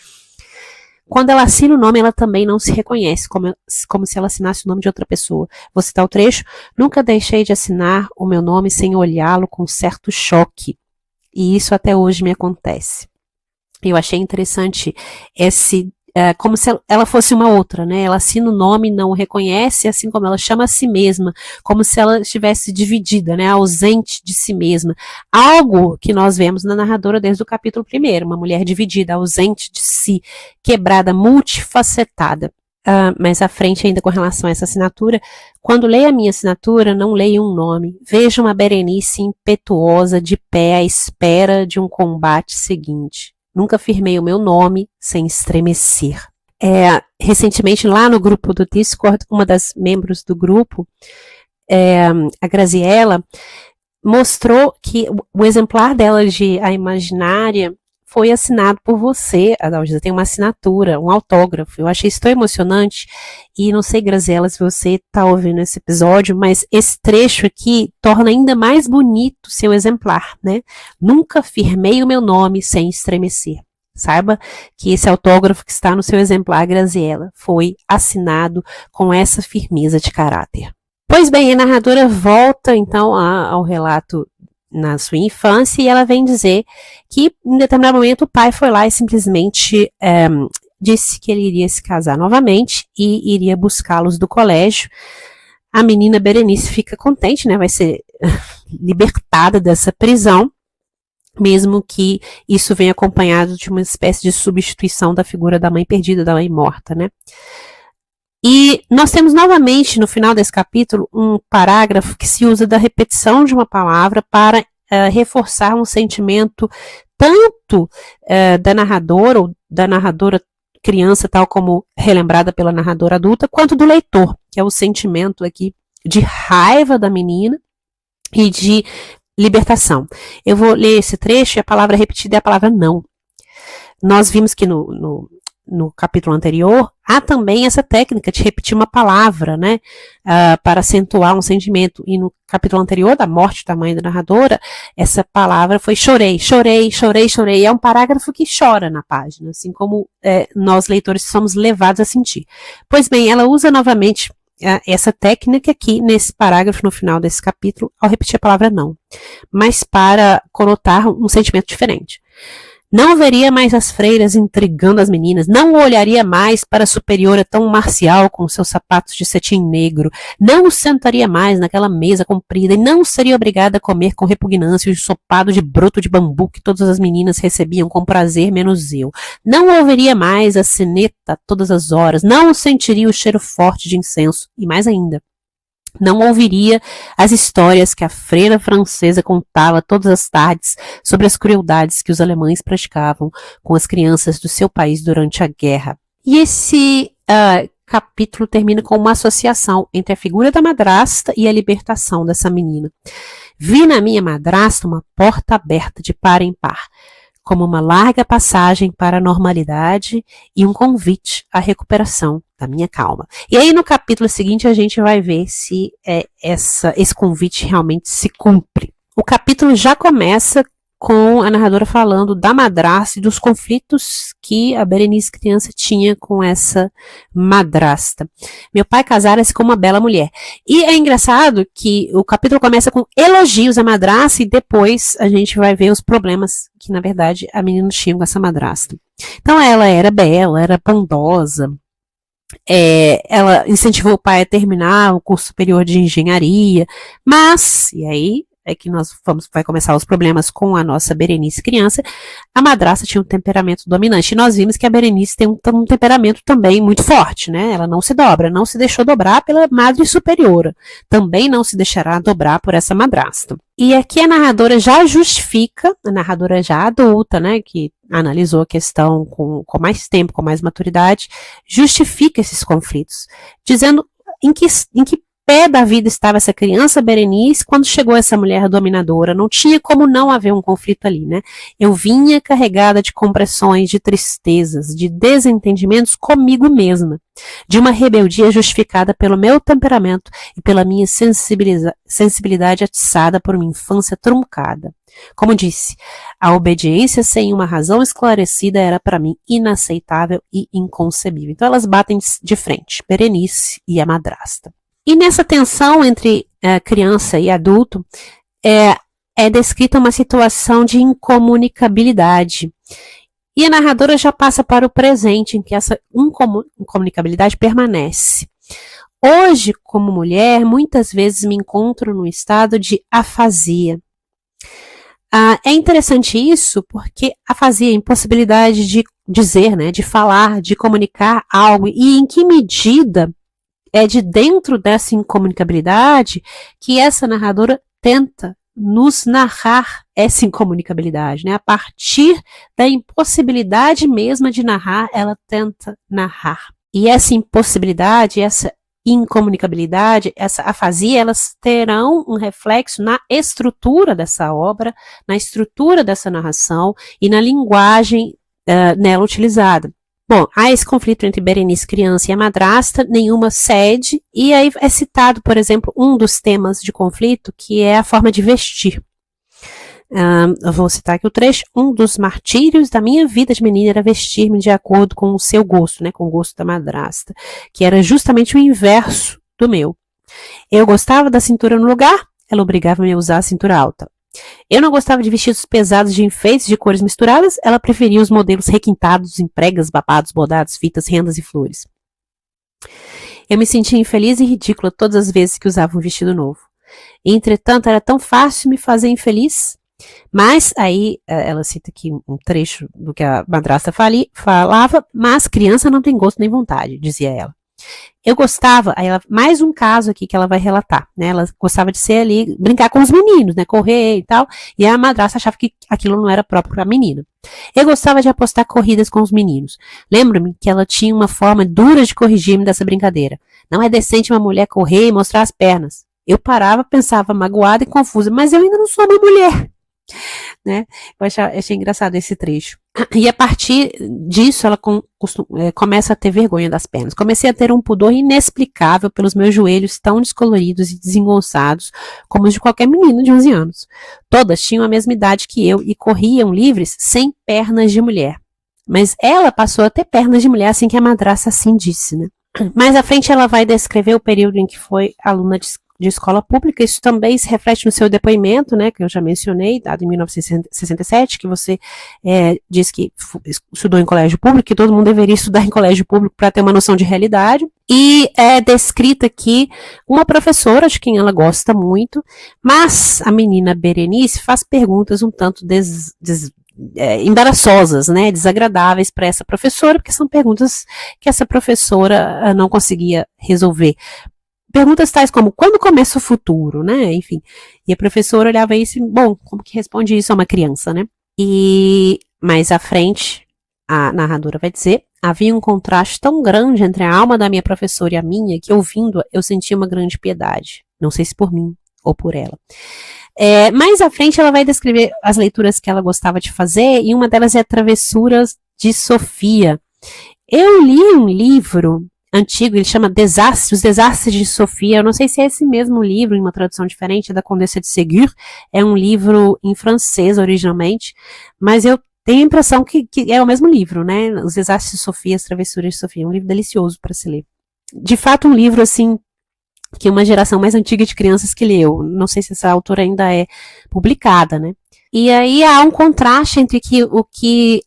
A: Quando ela assina o nome, ela também não se reconhece, como se ela assinasse o nome de outra pessoa. Vou citar o trecho. Nunca deixei de assinar o meu nome sem olhá-lo com certo choque. E isso até hoje me acontece. Eu achei interessante como se ela fosse uma outra, né? Ela assina o nome, não o reconhece, assim como ela chama a si mesma, como se ela estivesse dividida, né? Ausente de si mesma. Algo que nós vemos na narradora desde o capítulo 1, uma mulher dividida, ausente de si, quebrada, multifacetada. Mais à frente, ainda com relação a essa assinatura, quando leio a minha assinatura, não leio um nome. Vejo uma Berenice impetuosa, de pé à espera de um combate seguinte. Nunca firmei o meu nome sem estremecer. Recentemente, lá no grupo do Discord, uma das membros do grupo, a Graziella, mostrou que o exemplar dela de A Imaginária foi assinado por você, Adalgisa, tem uma assinatura, um autógrafo. Eu achei isso tão emocionante. E não sei, Graziella, se você está ouvindo esse episódio, mas esse trecho aqui torna ainda mais bonito seu exemplar, né? Nunca firmei o meu nome sem estremecer. Saiba que esse autógrafo que está no seu exemplar, Graziella, foi assinado com essa firmeza de caráter. Pois bem, a narradora volta então ao relato na sua infância, e ela vem dizer que em determinado momento o pai foi lá e simplesmente disse que ele iria se casar novamente e iria buscá-los do colégio. A menina Berenice fica contente, né? Vai ser libertada dessa prisão, mesmo que isso venha acompanhado de uma espécie de substituição da figura da mãe perdida, da mãe morta, né? E nós temos novamente, no final desse capítulo, um parágrafo que se usa da repetição de uma palavra para reforçar um sentimento tanto da narradora, ou da narradora criança, tal como relembrada pela narradora adulta, quanto do leitor, que é o sentimento aqui de raiva da menina e de libertação. Eu vou ler esse trecho e a palavra repetida é a palavra não. Nós vimos que no capítulo anterior, há também essa técnica de repetir uma palavra, né, para acentuar um sentimento. E no capítulo anterior, da morte da mãe da narradora, essa palavra foi chorei, chorei, chorei, chorei. É um parágrafo que chora na página, assim como nós leitores somos levados a sentir. Pois bem, ela usa novamente essa técnica aqui nesse parágrafo no final desse capítulo, ao repetir a palavra não, mas para conotar um sentimento diferente. Não veria mais as freiras intrigando as meninas, não olharia mais para a superiora tão marcial com seus sapatos de cetim negro, não sentaria mais naquela mesa comprida e não seria obrigada a comer com repugnância o ensopado de broto de bambu que todas as meninas recebiam com prazer, menos eu. Não ouviria mais a sineta todas as horas, não sentiria o cheiro forte de incenso e mais ainda. Não ouviria as histórias que a freira francesa contava todas as tardes sobre as crueldades que os alemães praticavam com as crianças do seu país durante a guerra. E esse capítulo termina com uma associação entre a figura da madrasta e a libertação dessa menina. Vi na minha madrasta uma porta aberta de par em par, como uma larga passagem para a normalidade e um convite à recuperação da minha calma. E aí no capítulo seguinte a gente vai ver se esse convite realmente se cumpre. O capítulo já começa com a narradora falando da madrasta e dos conflitos que a Berenice criança tinha com essa madrasta. Meu pai casara-se com uma bela mulher. E é engraçado que o capítulo começa com elogios à madrasta e depois a gente vai ver os problemas que, na verdade, a menina tinha com essa madrasta. Então ela era bela, era bondosa. Ela incentivou o pai a terminar o curso superior de engenharia, mas, e aí é que vai começar os problemas com a nossa Berenice criança, a madrasta tinha um temperamento dominante, e nós vimos que a Berenice tem um temperamento também muito forte, né? Ela não se dobra, não se deixou dobrar pela madre superiora, também não se deixará dobrar por essa madrasta. E aqui a narradora já justifica, a narradora já adulta, né, que analisou a questão com mais tempo, com mais maturidade, justifica esses conflitos, dizendo em que pé da vida estava essa criança Berenice quando chegou essa mulher dominadora. Não tinha como não haver um conflito ali, né? Eu vinha carregada de compressões, de tristezas, de desentendimentos comigo mesma, de uma rebeldia justificada pelo meu temperamento e pela minha sensibilidade atiçada por uma infância truncada. Como disse, a obediência sem uma razão esclarecida era para mim inaceitável e inconcebível. Então elas batem de frente, Berenice e a madrasta. E nessa tensão entre criança e adulto, é descrita uma situação de incomunicabilidade. E a narradora já passa para o presente, em que essa incomunicabilidade permanece. Hoje, como mulher, muitas vezes me encontro num estado de afasia. É interessante isso, porque afasia, a impossibilidade de dizer, né, de falar, de comunicar algo, e em que medida é de dentro dessa incomunicabilidade que essa narradora tenta nos narrar essa incomunicabilidade, né? A partir da impossibilidade mesma de narrar, ela tenta narrar. E essa impossibilidade, essa incomunicabilidade, essa afasia, elas terão um reflexo na estrutura dessa obra, na estrutura dessa narração e na linguagem nela utilizada. Bom, há esse conflito entre Berenice criança e a madrasta, nenhuma cede, e aí é citado, por exemplo, um dos temas de conflito, que é a forma de vestir. Eu vou citar aqui o trecho. Um dos martírios da minha vida de menina era vestir-me de acordo com o seu gosto, né, com o gosto da madrasta, que era justamente o inverso do meu. Eu gostava da cintura no lugar, ela obrigava-me a usar a cintura alta. Eu não gostava de vestidos pesados de enfeites de cores misturadas, ela preferia os modelos requintados em pregas, babados, bordados, fitas, rendas e flores. Eu me sentia infeliz e ridícula todas as vezes que usava um vestido novo. Entretanto, era tão fácil me fazer infeliz. Mas, aí, ela cita aqui um trecho do que a madrasta falava, mas criança não tem gosto nem vontade, dizia ela. Eu gostava, aí mais um caso aqui que ela vai relatar, né? Ela gostava de ser ali, brincar com os meninos, né? Correr e tal, e a madrasta achava que aquilo não era próprio para a menina. Eu gostava de apostar corridas com os meninos. Lembro-me que ela tinha uma forma dura de corrigir-me dessa brincadeira. Não é decente uma mulher correr e mostrar as pernas. Eu parava, pensava magoada e confusa, mas eu ainda não sou uma mulher. Né? Eu achei engraçado esse trecho. E a partir disso ela começa a ter vergonha das pernas. Comecei a ter um pudor inexplicável pelos meus joelhos tão descoloridos e desengonçados como os de qualquer menina de 11 anos. Todas tinham a mesma idade que eu e corriam livres sem pernas de mulher. Mas ela passou a ter pernas de mulher assim que a madrasta assim disse, né? Mais à frente ela vai descrever o período em que foi aluna de escola pública. Isso também se reflete no seu depoimento, né, que eu já mencionei, dado em 1967, que você diz que estudou em colégio público, que todo mundo deveria estudar em colégio público para ter uma noção de realidade. E é descrita aqui uma professora de quem ela gosta muito, mas a menina Berenice faz perguntas um tanto embaraçosas, né, desagradáveis para essa professora, porque são perguntas que essa professora não conseguia resolver. Perguntas tais como, quando começa o futuro, né, enfim. E a professora olhava isso e, bom, como que responde isso a uma criança, né? E mais à frente, a narradora vai dizer, havia um contraste tão grande entre a alma da minha professora e a minha, que ouvindo-a, eu sentia uma grande piedade. Não sei se por mim ou por ela. Mais à frente ela vai descrever as leituras que ela gostava de fazer, e uma delas é Travessuras de Sofia. Eu li um livro antigo, ele chama Os Desastres de Sofia. Eu não sei se é esse mesmo livro, em uma tradução diferente, da Condessa de Ségur. É um livro em francês originalmente, mas eu tenho a impressão que é o mesmo livro, né? Os Desastres de Sofia, As Travessuras de Sofia. É um livro delicioso para se ler. De fato, um livro assim que uma geração mais antiga de crianças que leu. Não sei se essa autora ainda é publicada, né? E aí há um contraste entre o que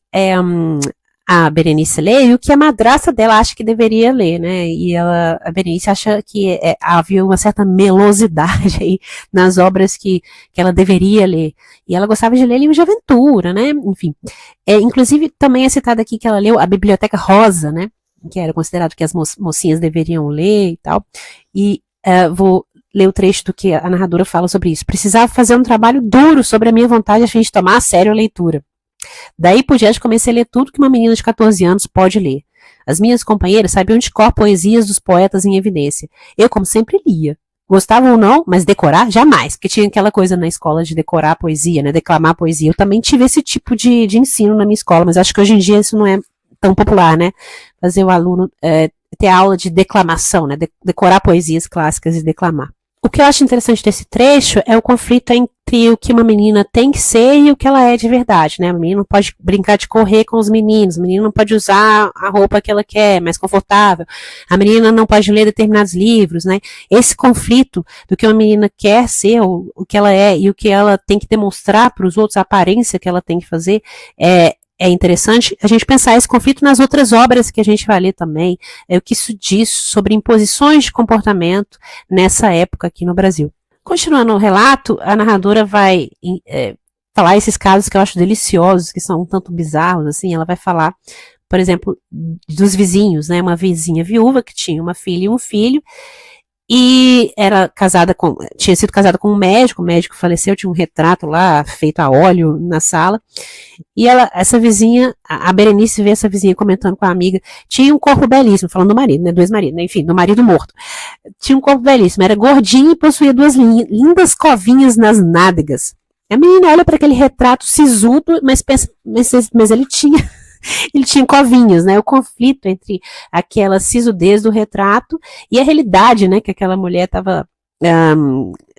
A: a Berenice lê e o que a madrasta dela acha que deveria ler, né? E a Berenice acha que havia uma certa melosidade aí nas obras que ela deveria ler. E ela gostava de ler livros de aventura, né? Enfim. Inclusive, também é citado aqui que ela leu a Biblioteca Rosa, né? Que era considerado que as mocinhas deveriam ler e tal. E vou ler o trecho do que a narradora fala sobre isso. Precisava fazer um trabalho duro sobre a minha vontade a fim de tomar a sério a leitura. Daí por diante comecei a ler tudo que uma menina de 14 anos pode ler. As minhas companheiras sabiam de cor poesias dos poetas em evidência. Eu, como sempre, lia. Gostava ou não, mas decorar, jamais. Porque tinha aquela coisa na escola de decorar poesia, né? Declamar poesia. Eu também tive esse tipo de ensino na minha escola, mas acho que hoje em dia isso não é tão popular, né? Fazer o aluno ter aula de declamação, né? Decorar poesias clássicas e declamar. O que eu acho interessante desse trecho é o conflito entre o que uma menina tem que ser e o que ela é de verdade, né? A menina não pode brincar de correr com os meninos, a menina não pode usar a roupa que ela quer, mais confortável, a menina não pode ler determinados livros, né? Esse conflito do que uma menina quer ser, o que ela é e o que ela tem que demonstrar para os outros, a aparência que ela tem que fazer, é interessante a gente pensar esse conflito nas outras obras que a gente vai ler também, o que isso diz sobre imposições de comportamento nessa época aqui no Brasil. Continuando o relato, a narradora vai falar esses casos que eu acho deliciosos, que são um tanto bizarros, assim. Ela vai falar, por exemplo, dos vizinhos, né? Uma vizinha viúva que tinha uma filha e um filho, e tinha sido casada com um médico, o médico faleceu, tinha um retrato lá feito a óleo na sala, e essa vizinha, a Berenice vê essa vizinha comentando com a amiga, tinha um corpo belíssimo, falando do marido, né, do ex-marido, né, enfim, do marido morto, tinha um corpo belíssimo, era gordinho e possuía duas lindas covinhas nas nádegas. A menina olha para aquele retrato sisudo, mas pensa, mas ele tinha covinhas, né? O conflito entre aquela sisudez do retrato e a realidade, né? Que aquela mulher estava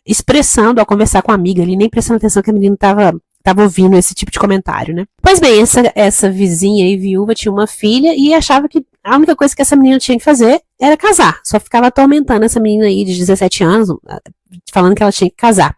A: expressando ao conversar com a amiga ali, nem prestando atenção que a menina estava ouvindo esse tipo de comentário, né? Pois bem, essa vizinha e viúva tinha uma filha e achava que a única coisa que essa menina tinha que fazer era casar. Só ficava atormentando essa menina aí de 17 anos, falando que ela tinha que casar.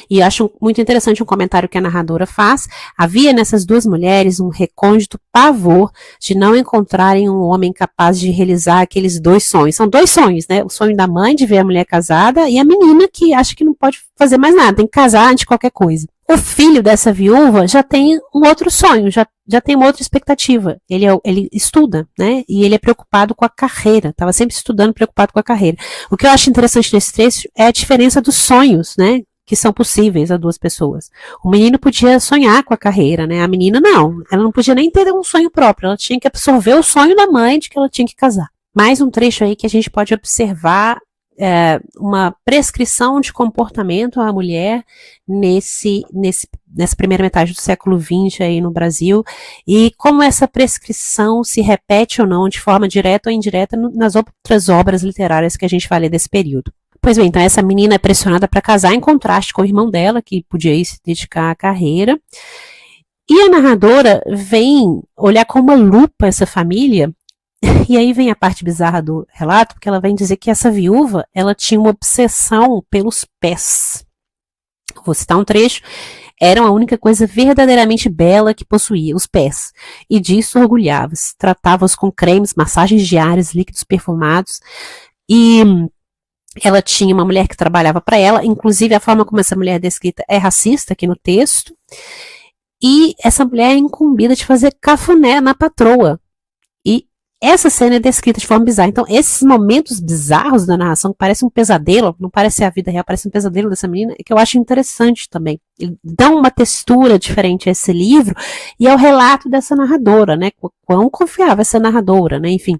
A: E acho muito interessante um comentário que a narradora faz. Havia nessas duas mulheres um recôndito pavor de não encontrarem um homem capaz de realizar aqueles dois sonhos. São dois sonhos, né? O sonho da mãe de ver a mulher casada e a menina que acha que não pode fazer mais nada, tem que casar antes de qualquer coisa. O filho dessa viúva já tem um outro sonho, já tem uma outra expectativa. Ele estuda, né? E ele é preocupado com a carreira. Estava sempre estudando, preocupado com a carreira. O que eu acho interessante nesse trecho é a diferença dos sonhos, né? Que são possíveis a duas pessoas. O menino podia sonhar com a carreira, né? A menina não. Ela não podia nem ter um sonho próprio. Ela tinha que absorver o sonho da mãe de que ela tinha que casar. Mais um trecho aí que a gente pode observar uma prescrição de comportamento à mulher nessa primeira metade do século XX aí no Brasil, e como essa prescrição se repete ou não de forma direta ou indireta nas outras obras literárias que a gente vai ler desse período. Pois bem, então essa menina é pressionada para casar em contraste com o irmão dela, que podia ir se dedicar à carreira. E a narradora vem olhar com uma lupa essa família, E aí vem a parte bizarra do relato, porque ela vem dizer que essa viúva, ela tinha uma obsessão pelos pés. Vou citar um trecho. Eram a única coisa verdadeiramente bela que possuía, os pés. E disso orgulhava-se. Tratava-os com cremes, massagens diárias, líquidos perfumados. E ela tinha uma mulher que trabalhava para ela. Inclusive, a forma como essa mulher é descrita é racista aqui no texto. E essa mulher é incumbida de fazer cafuné na patroa. E essa cena é descrita de forma bizarra. Então, esses momentos bizarros da narração, que parece um pesadelo, não parece a vida real, parece um pesadelo dessa menina, é que eu acho interessante também. Ele dá uma textura diferente a esse livro e ao relato dessa narradora, né? Quão confiável essa narradora, né? Enfim.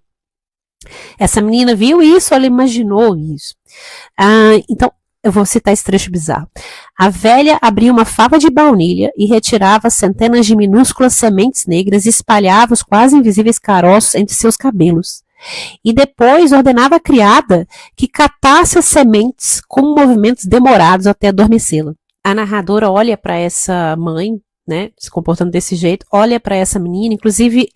A: Essa menina viu isso, ela imaginou isso. Então, eu vou citar esse trecho bizarro. A velha abria uma fava de baunilha e retirava centenas de minúsculas sementes negras e espalhava os quase invisíveis caroços entre seus cabelos. E depois ordenava a criada que catasse as sementes com movimentos demorados até adormecê-la. A narradora olha para essa mãe, né, se comportando desse jeito, olha para essa menina, inclusive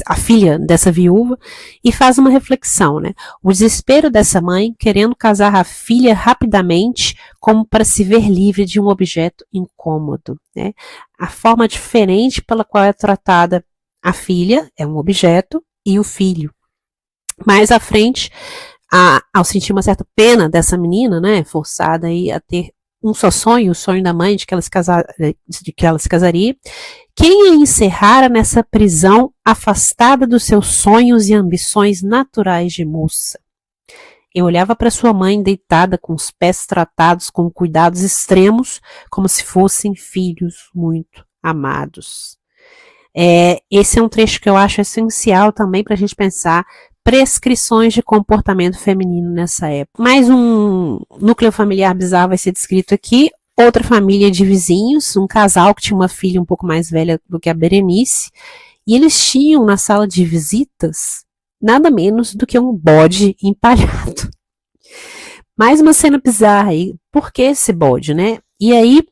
A: a filha dessa viúva, e faz uma reflexão, né? O desespero dessa mãe querendo casar a filha rapidamente como para se ver livre de um objeto incômodo, né? A forma diferente pela qual é tratada a filha é um objeto e o filho. Mais à frente, ao sentir uma certa pena dessa menina, né, forçada aí a ter um só sonho, o sonho da mãe de que ela se casaria, quem a encerrara nessa prisão afastada dos seus sonhos e ambições naturais de moça? Eu olhava para sua mãe deitada com os pés tratados com cuidados extremos, como se fossem filhos muito amados. Esse é um trecho que eu acho essencial também para a gente pensar prescrições de comportamento feminino nessa época. Mais um núcleo familiar bizarro vai ser descrito aqui. Outra família de vizinhos, um casal que tinha uma filha um pouco mais velha do que a Berenice, e eles tinham na sala de visitas nada menos do que um bode empalhado. Mais uma cena bizarra aí. Por que esse bode, né? E aí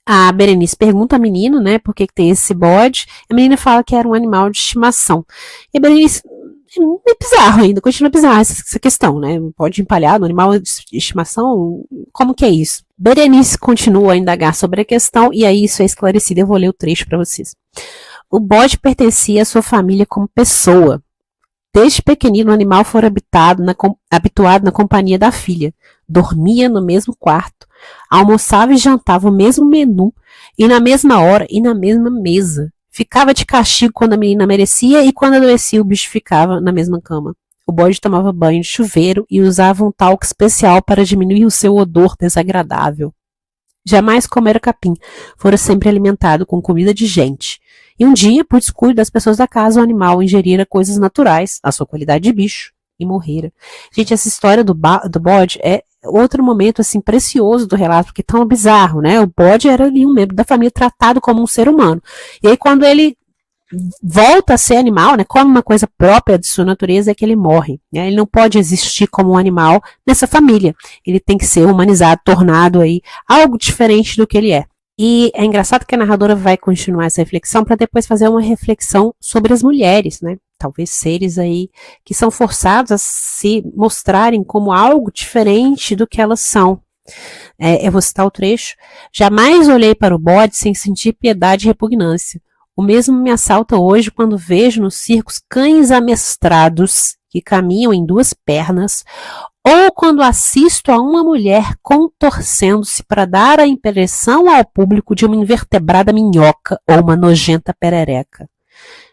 A: a Berenice pergunta à menina, né, por que tem esse bode. A menina fala que era um animal de estimação. E a Berenice, é bizarro ainda, continua bizarra essa questão, né? Bode empalhado, animal de estimação, como que é isso? Berenice continua a indagar sobre a questão e aí isso é esclarecido, eu vou ler o trecho para vocês. O bode pertencia à sua família como pessoa. Desde pequenino o animal fora habituado na companhia da filha, dormia no mesmo quarto, almoçava e jantava o mesmo menu, e na mesma hora e na mesma mesa. Ficava de castigo quando a menina merecia e quando adoecia o bicho ficava na mesma cama. O bode tomava banho de chuveiro e usava um talco especial para diminuir o seu odor desagradável. Jamais comera capim, fora sempre alimentado com comida de gente. E um dia, por descuido das pessoas da casa, o animal ingerira coisas naturais, a sua qualidade de bicho, e morrera. Gente, essa história do bode é outro momento, assim, precioso do relato, porque tão bizarro, né? O bode era ali um membro da família tratado como um ser humano. E aí, quando ele volta a ser animal, né, como uma coisa própria de sua natureza, é que ele morre, né? Ele não pode existir como um animal nessa família. Ele tem que ser humanizado, tornado aí algo diferente do que ele é. E é engraçado que a narradora vai continuar essa reflexão para depois fazer uma reflexão sobre as mulheres, né? Talvez seres aí que são forçados a se mostrarem como algo diferente do que elas são. Eu vou citar o trecho. Jamais olhei para o bode sem sentir piedade e repugnância. O mesmo me assalta hoje quando vejo nos circos cães amestrados que caminham em duas pernas, ou quando assisto a uma mulher contorcendo-se para dar a impressão ao público de uma invertebrada minhoca ou uma nojenta perereca.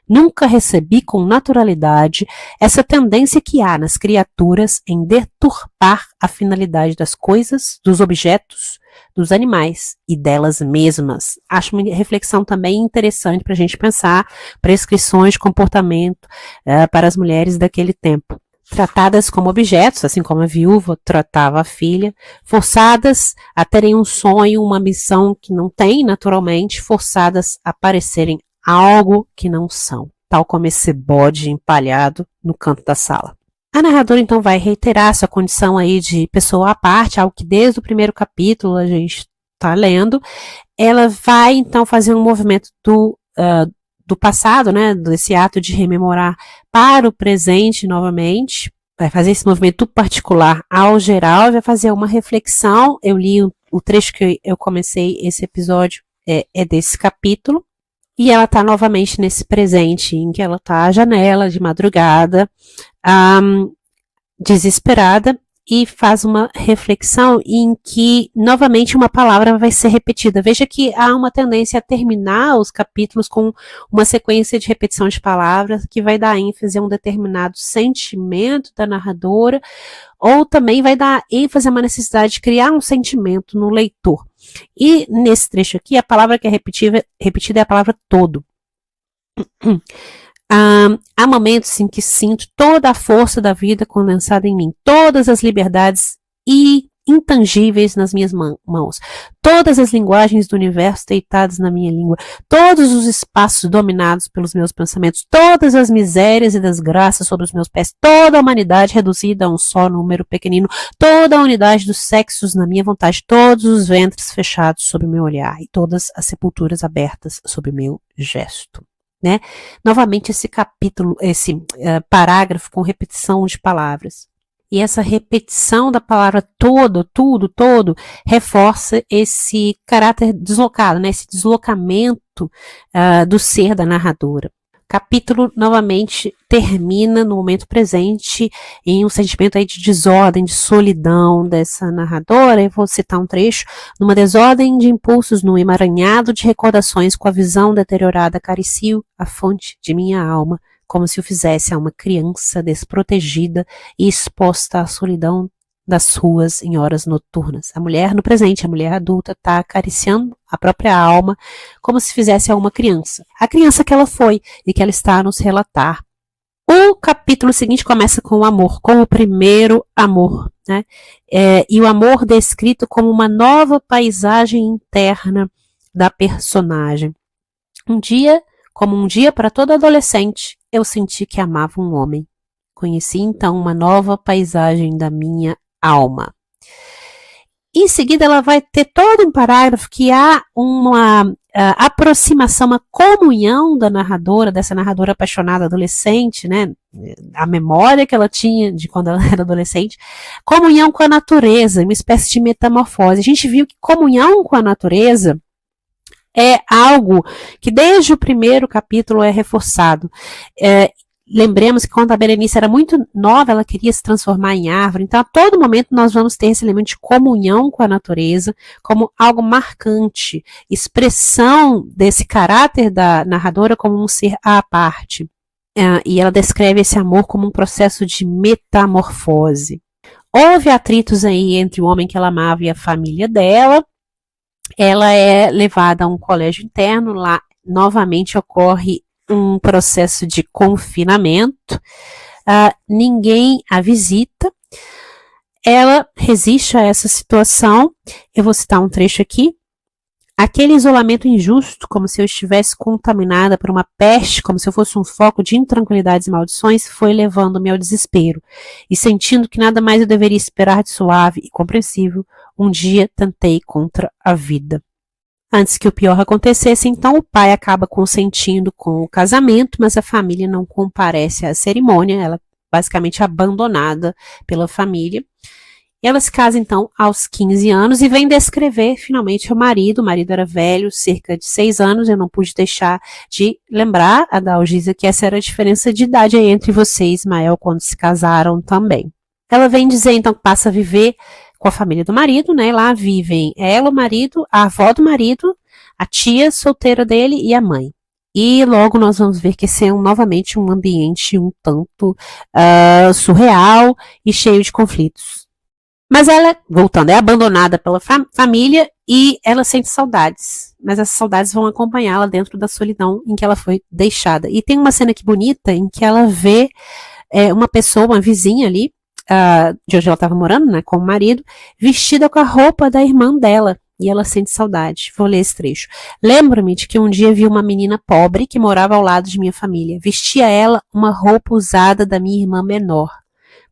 A: Nunca recebi com naturalidade essa tendência que há nas criaturas em deturpar a finalidade das coisas, dos objetos, dos animais e delas mesmas. Acho uma reflexão também interessante para a gente pensar prescrições de comportamento para as mulheres daquele tempo. Tratadas como objetos, assim como a viúva tratava a filha, forçadas a terem um sonho, uma missão que não têm naturalmente, forçadas a parecerem algo que não são, tal como esse bode empalhado no canto da sala. A narradora então vai reiterar sua condição aí de pessoa à parte, algo que desde o primeiro capítulo a gente está lendo. Ela vai então fazer um movimento do passado, né, desse ato de rememorar para o presente novamente, vai fazer esse movimento particular ao geral, vai fazer uma reflexão. Eu li o trecho que eu comecei esse episódio, é desse capítulo, e ela está novamente nesse presente, em que ela está à janela, de madrugada, desesperada, e faz uma reflexão em que, novamente, uma palavra vai ser repetida. Veja que há uma tendência a terminar os capítulos com uma sequência de repetição de palavras que vai dar ênfase a um determinado sentimento da narradora, ou também vai dar ênfase a uma necessidade de criar um sentimento no leitor. E nesse trecho aqui, a palavra que é repetida é a palavra todo. Há momentos em que sinto toda a força da vida condensada em mim, todas as liberdades intangíveis nas minhas mãos, todas as linguagens do universo deitadas na minha língua, todos os espaços dominados pelos meus pensamentos, todas as misérias e desgraças sobre os meus pés, toda a humanidade reduzida a um só número pequenino, toda a unidade dos sexos na minha vontade, todos os ventres fechados sob o meu olhar e todas as sepulturas abertas sob o meu gesto. Né? Novamente esse capítulo, esse parágrafo com repetição de palavras. E essa repetição da palavra todo, tudo, todo, reforça esse caráter deslocado, né? Esse deslocamento do ser da narradora. O capítulo novamente termina no momento presente em um sentimento aí de desordem, de solidão dessa narradora. Eu vou citar um trecho. Numa desordem de impulsos, num emaranhado de recordações, com a visão deteriorada, acaricio a fonte de minha alma, como se o fizesse a uma criança desprotegida e exposta à solidão das ruas em horas noturnas. A mulher no presente, a mulher adulta, está acariciando a própria alma como se fizesse a uma criança. A criança que ela foi e que ela está a nos relatar. O capítulo seguinte começa com o amor, com o primeiro amor, né? E o amor descrito como uma nova paisagem interna da personagem. Como um dia para todo adolescente, eu senti que amava um homem. Conheci então uma nova paisagem da minha alma. Em seguida, ela vai ter todo um parágrafo que há uma aproximação, uma comunhão da narradora, dessa narradora apaixonada adolescente, né? A memória que ela tinha de quando ela era adolescente, comunhão com a natureza, uma espécie de metamorfose. A gente viu que comunhão com a natureza é algo que desde o primeiro capítulo é reforçado. Lembremos que quando a Berenice era muito nova, ela queria se transformar em árvore. Então, a todo momento, nós vamos ter esse elemento de comunhão com a natureza como algo marcante, expressão desse caráter da narradora como um ser à parte. E ela descreve esse amor como um processo de metamorfose. Houve atritos aí entre o homem que ela amava e a família dela. Ela é levada a um colégio interno, lá novamente ocorre um processo de confinamento, ninguém a visita, ela resiste a essa situação. Eu vou citar um trecho aqui. Aquele isolamento injusto, como se eu estivesse contaminada por uma peste, como se eu fosse um foco de intranquilidades e maldições, foi levando-me ao desespero, e sentindo que nada mais eu deveria esperar de suave e compreensível, um dia tentei contra a vida. Antes que o pior acontecesse, então, o pai acaba consentindo com o casamento, mas a família não comparece à cerimônia, ela é basicamente abandonada pela família. E ela se casa, então, aos 15 anos e vem descrever, finalmente, o marido. O marido era velho, cerca de 6 anos, eu não pude deixar de lembrar, a Dalgisa, que essa era a diferença de idade aí entre você e Ismael quando se casaram também. Ela vem dizer, então, que passa a viver com a família do marido, né? Lá vivem ela, o marido, a avó do marido, a tia solteira dele e a mãe. E logo nós vamos ver que esse é novamente um ambiente um tanto surreal e cheio de conflitos. Mas ela, voltando, é abandonada pela família e ela sente saudades. Mas essas saudades vão acompanhá-la dentro da solidão em que ela foi deixada. E tem uma cena aqui bonita em que ela vê uma pessoa, uma vizinha ali, de onde ela estava morando, né, com o marido, vestida com a roupa da irmã dela, e ela sente saudade. Vou ler esse trecho. Lembro-me de que um dia vi uma menina pobre que morava ao lado de minha família. Vestia ela uma roupa usada da minha irmã menor.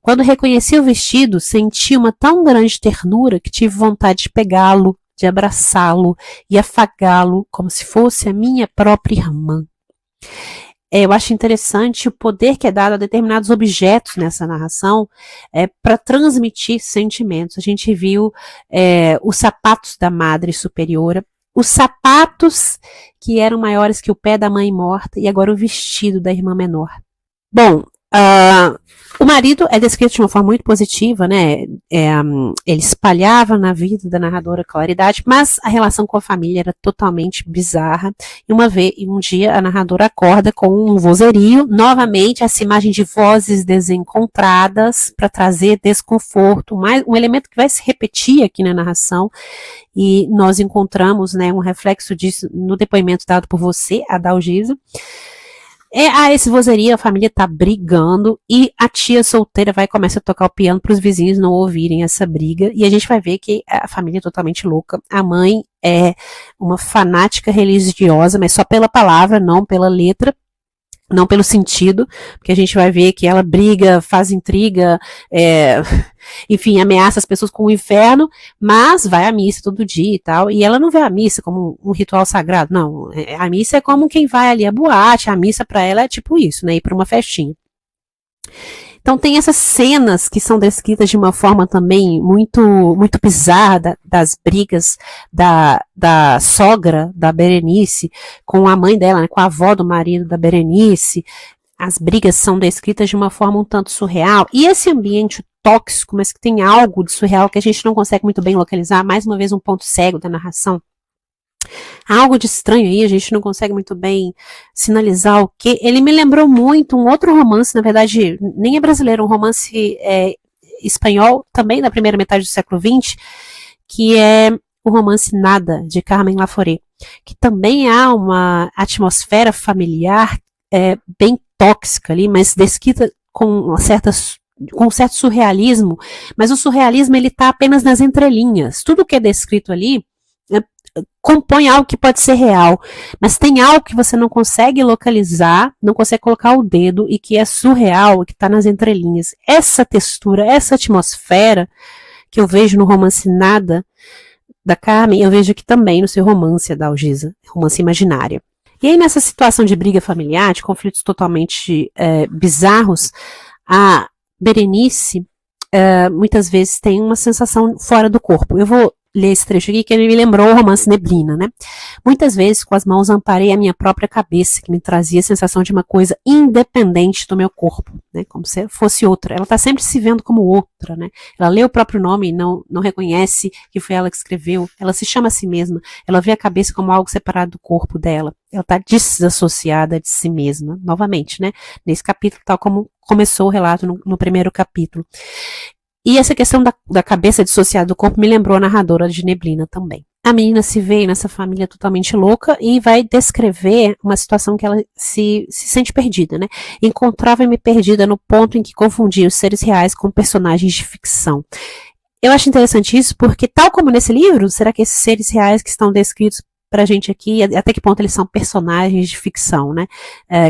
A: Quando reconheci o vestido, senti uma tão grande ternura que tive vontade de pegá-lo, de abraçá-lo e afagá-lo como se fosse a minha própria irmã. eu acho interessante o poder que é dado a determinados objetos nessa narração para transmitir sentimentos. A gente viu os sapatos da Madre Superiora, os sapatos que eram maiores que o pé da mãe morta e agora o vestido da irmã menor. Bom, o marido é descrito de uma forma muito positiva, né? Ele espalhava na vida da narradora claridade, mas a relação com a família era totalmente bizarra. E um dia a narradora acorda com um vozerio, novamente essa imagem de vozes desencontradas para trazer desconforto, um elemento que vai se repetir aqui na narração. E nós encontramos, né, um reflexo disso no depoimento dado por você, Adalgisa. Esse vozerio, a família tá brigando e a tia solteira vai começar a tocar o piano para os vizinhos não ouvirem essa briga, e a gente vai ver que a família é totalmente louca. A mãe é uma fanática religiosa, mas só pela palavra, não pela letra, não pelo sentido, porque a gente vai ver que ela briga, faz intriga, enfim, ameaça as pessoas com o inferno, mas vai à missa todo dia e tal, e ela não vê a missa como um ritual sagrado, não, a missa é como quem vai ali à boate, a missa para ela é tipo isso, né, ir para uma festinha. Então tem essas cenas que são descritas de uma forma também muito, muito bizarra, das brigas da sogra da Berenice com a mãe dela, né, com a avó do marido da Berenice. As brigas são descritas de uma forma um tanto surreal. E esse ambiente tóxico, mas que tem algo de surreal que a gente não consegue muito bem localizar, mais uma vez um ponto cego da narração. Há algo de estranho aí, a gente não consegue muito bem sinalizar o que. Ele me lembrou muito um outro romance, na verdade, nem é brasileiro, um romance espanhol, também da primeira metade do século XX, que é o romance Nada, de Carmen Laforet, que também há uma atmosfera familiar bem tóxica ali, mas descrita com um certo surrealismo, mas o surrealismo ele está apenas nas entrelinhas. Tudo que é descrito ali compõe algo que pode ser real, mas tem algo que você não consegue localizar, não consegue colocar o dedo e que é surreal, que está nas entrelinhas. Essa textura, essa atmosfera que eu vejo no romance Nada, da Carmen, eu vejo aqui também no seu romance, Adalgisa, romance Imaginária. E aí nessa situação de briga familiar, de conflitos totalmente bizarros, a Berenice muitas vezes tem uma sensação fora do corpo. Eu vou ler esse trecho aqui, que ele me lembrou o romance Neblina, né? Muitas vezes, com as mãos, amparei a minha própria cabeça, que me trazia a sensação de uma coisa independente do meu corpo, né? Como se fosse outra. Ela está sempre se vendo como outra, né? Ela lê o próprio nome e não reconhece que foi ela que escreveu. Ela se chama a si mesma. Ela vê a cabeça como algo separado do corpo dela. Ela está desassociada de si mesma, novamente, né? Nesse capítulo, tal como começou o relato no primeiro capítulo. E essa questão da cabeça dissociada do corpo me lembrou a narradora de Neblina também. A menina se vê nessa família totalmente louca e vai descrever uma situação que ela se sente perdida, né? Encontrava-me perdida no ponto em que confundia os seres reais com personagens de ficção. Eu acho interessante isso porque, tal como nesse livro, será que esses seres reais que estão descritos pra gente aqui, até que ponto eles são personagens de ficção, né?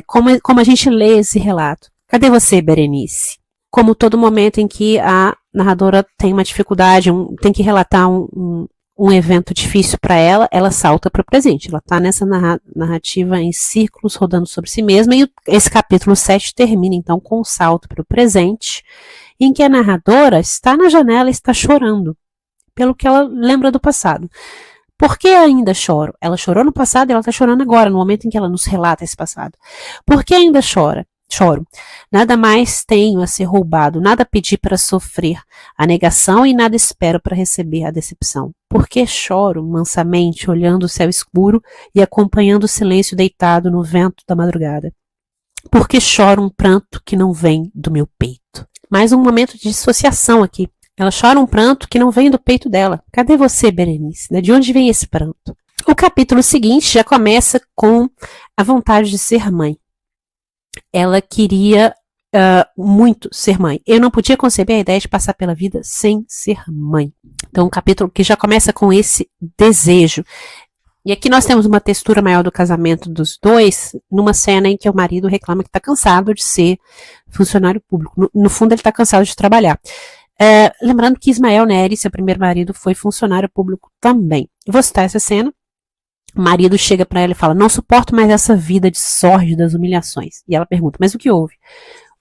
A: Como a gente lê esse relato? Cadê você, Berenice? Como todo momento em que a narradora tem uma dificuldade, tem que relatar um evento difícil para ela, ela salta para o presente. Ela está nessa narrativa em círculos, rodando sobre si mesma, e esse capítulo 7 termina, então, com um salto para o presente, em que a narradora está na janela e está chorando, pelo que ela lembra do passado. Por que ainda choro? Ela chorou no passado e ela está chorando agora, no momento em que ela nos relata esse passado. Por que ainda chora? Choro. Nada mais tenho a ser roubado, nada pedi para sofrer a negação e nada espero para receber a decepção. Por que choro mansamente, olhando o céu escuro e acompanhando o silêncio deitado no vento da madrugada? Por que choro um pranto que não vem do meu peito? Mais um momento de dissociação aqui. Ela chora um pranto que não vem do peito dela. Cadê você, Berenice? De onde vem esse pranto? O capítulo seguinte já começa com a vontade de ser mãe. Ela queria muito ser mãe. Eu não podia conceber a ideia de passar pela vida sem ser mãe. Então, um capítulo que já começa com esse desejo. E aqui nós temos uma textura maior do casamento dos dois, numa cena em que o marido reclama que está cansado de ser funcionário público. No fundo, ele está cansado de trabalhar. Lembrando que Ismael Nery, seu primeiro marido, foi funcionário público também. Eu vou citar essa cena. O marido chega para ela e fala: não suporto mais essa vida de sórdidas humilhações. E ela pergunta: mas o que houve?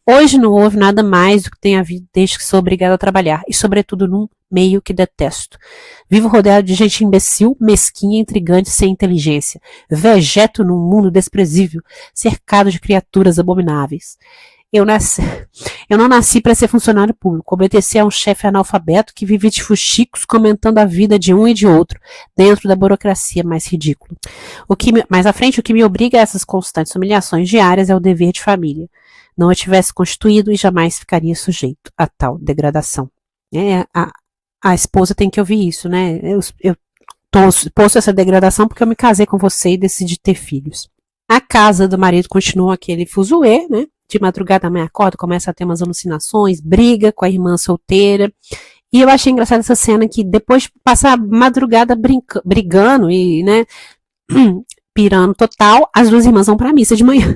A: Hoje não houve nada mais do que tenha havido desde que sou obrigada a trabalhar, e sobretudo num meio que detesto. Vivo rodeado de gente imbecil, mesquinha, intrigante, sem inteligência. Vegeto num mundo desprezível, cercado de criaturas abomináveis. Eu não nasci para ser funcionário público, obedecer a um chefe analfabeto que vive de fuxicos comentando a vida de um e de outro, dentro da burocracia mais ridícula. Mais à frente, o que me obriga a essas constantes humilhações diárias é o dever de família. Não a tivesse constituído e jamais ficaria sujeito a tal degradação. A esposa tem que ouvir isso, né? Eu posto essa degradação porque eu me casei com você e decidi ter filhos. A casa do marido continua aquele fuzuê, né? De madrugada a mãe acorda, começa a ter umas alucinações, briga com a irmã solteira. E eu achei engraçada essa cena que depois de passar a madrugada brigando e, né, pirando total, as duas irmãs vão para a missa de manhã.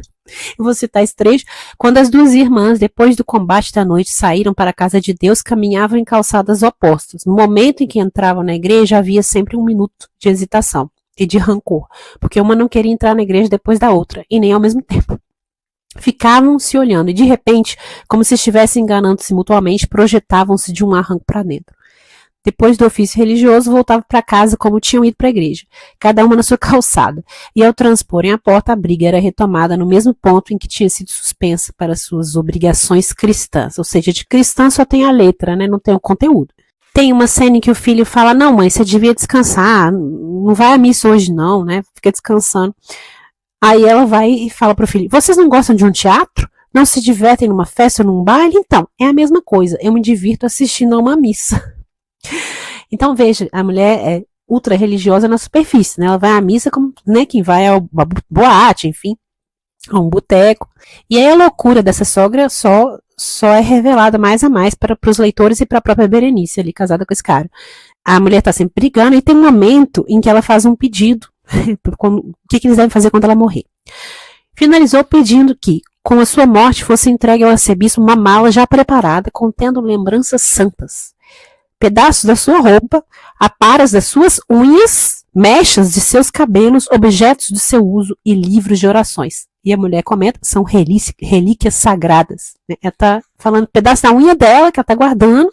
A: Eu vou citar esse trecho. Quando as duas irmãs, depois do combate da noite, saíram para a casa de Deus, caminhavam em calçadas opostas. No momento em que entravam na igreja, havia sempre um minuto de hesitação e de rancor, porque uma não queria entrar na igreja depois da outra, e nem ao mesmo tempo. Ficavam se olhando e, de repente, como se estivessem enganando-se mutuamente, projetavam-se de um arranco para dentro. Depois do ofício religioso, voltavam para casa como tinham ido para a igreja, cada uma na sua calçada, e ao transporem a porta, a briga era retomada no mesmo ponto em que tinha sido suspensa para suas obrigações cristãs, ou seja, de cristã só tem a letra, né, não tem o conteúdo. Tem uma cena em que o filho fala: não, mãe, você devia descansar, não vai à missa hoje não, né, fica descansando. Aí ela vai e fala pro filho: vocês não gostam de um teatro? Não se divertem numa festa ou num baile? Então, é a mesma coisa, eu me divirto assistindo a uma missa. Então veja, a mulher é ultra religiosa na superfície, né? Ela vai à missa como, né, quem vai a uma boate, enfim, a um boteco. E aí a loucura dessa sogra só é revelada mais a mais para os leitores e para a própria Berenice ali, casada com esse cara. A mulher tá sempre brigando e tem um momento em que ela faz um pedido, o que eles devem fazer quando ela morrer. Finalizou pedindo que, com a sua morte, fosse entregue ao arcebispo uma mala já preparada, contendo lembranças santas. Pedaços da sua roupa, aparas das suas unhas, mechas de seus cabelos, objetos de seu uso e livros de orações. E a mulher comenta: são relíquias sagradas. Ela está falando pedaço da unha dela, que ela está guardando,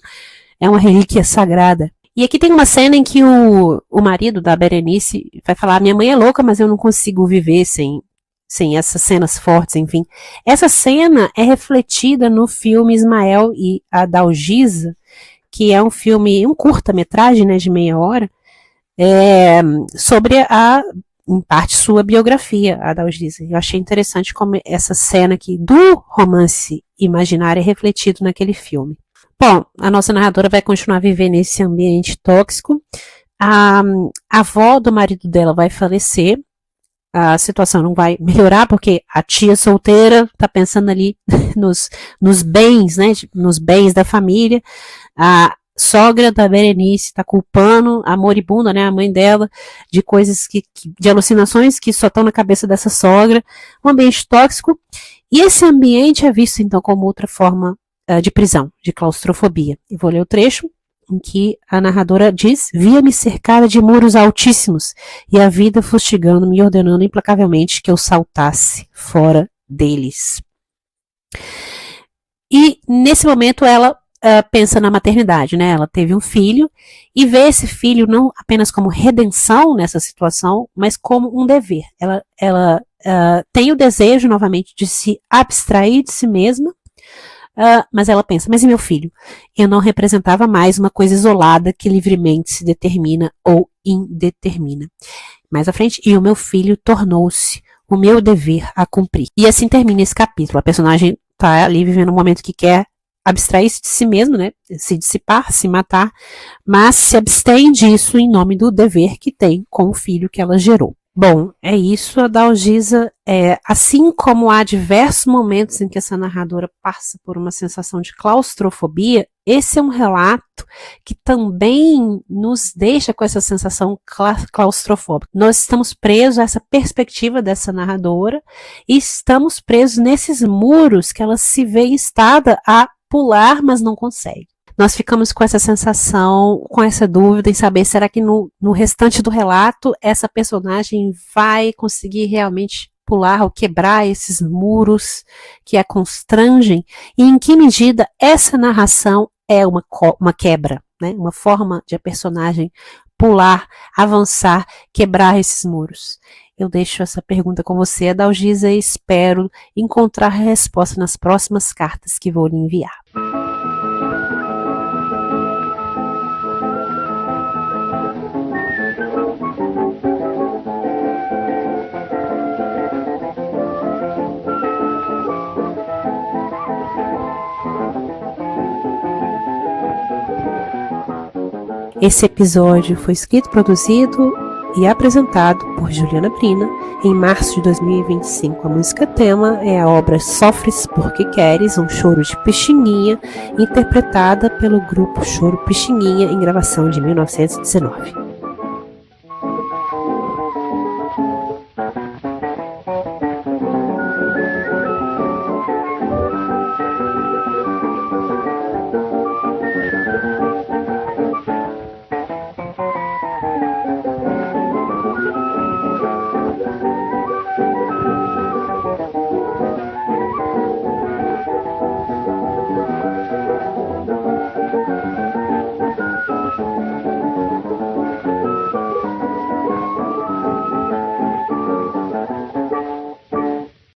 A: é uma relíquia sagrada. E aqui tem uma cena em que o marido da Berenice vai falar: minha mãe é louca, mas eu não consigo viver sem essas cenas fortes, enfim. Essa cena é refletida no filme Ismael e a Dalgisa, que é um filme, um curta-metragem, né, de meia hora, sobre em parte, sua biografia, a Dalgisa. Eu achei interessante como essa cena aqui do romance imaginário é refletido naquele filme. Bom, a nossa narradora vai continuar a viver nesse ambiente tóxico. A avó do marido dela vai falecer. A situação não vai melhorar porque a tia solteira está pensando ali nos bens, né, nos bens da família. A sogra da Berenice está culpando a moribunda, né, a mãe dela, de coisas de alucinações que só estão na cabeça dessa sogra. Um ambiente tóxico. E esse ambiente é visto então como outra forma de prisão, de claustrofobia. Eu vou ler o trecho em que a narradora diz: via-me cercada de muros altíssimos e a vida fustigando-me e ordenando implacavelmente que eu saltasse fora deles. E nesse momento ela pensa na maternidade, né? Ela teve um filho e vê esse filho não apenas como redenção nessa situação, mas como um dever. Ela tem o desejo novamente de se abstrair de si mesma. Mas ela pensa: mas e meu filho? Eu não representava mais uma coisa isolada que livremente se determina ou indetermina. Mais à frente: e o meu filho tornou-se o meu dever a cumprir. E assim termina esse capítulo. A personagem está ali vivendo um momento que quer abstrair-se de si mesmo, né? Se dissipar, se matar, mas se abstém disso em nome do dever que tem com o filho que ela gerou. Bom, é isso. A Dalgisa, assim como há diversos momentos em que essa narradora passa por uma sensação de claustrofobia, esse é um relato que também nos deixa com essa sensação claustrofóbica. Nós estamos presos a essa perspectiva dessa narradora e estamos presos nesses muros que ela se vê instada a pular, mas não consegue. nós ficamos com essa sensação, com essa dúvida em saber, será que no restante do relato essa personagem vai conseguir realmente pular ou quebrar esses muros que a constrangem, e em que medida essa narração é uma quebra, né? Uma forma de a personagem pular, avançar, quebrar esses muros. Eu deixo essa pergunta com você, Adalgisa, e espero encontrar a resposta nas próximas cartas que vou lhe enviar. Esse episódio foi escrito, produzido e apresentado por Juliana Prina em março de 2025. A música tema é a obra Sofres Porque Queres, um choro de Pixinguinha, interpretada pelo grupo Choro Pixinguinha em gravação de 1919.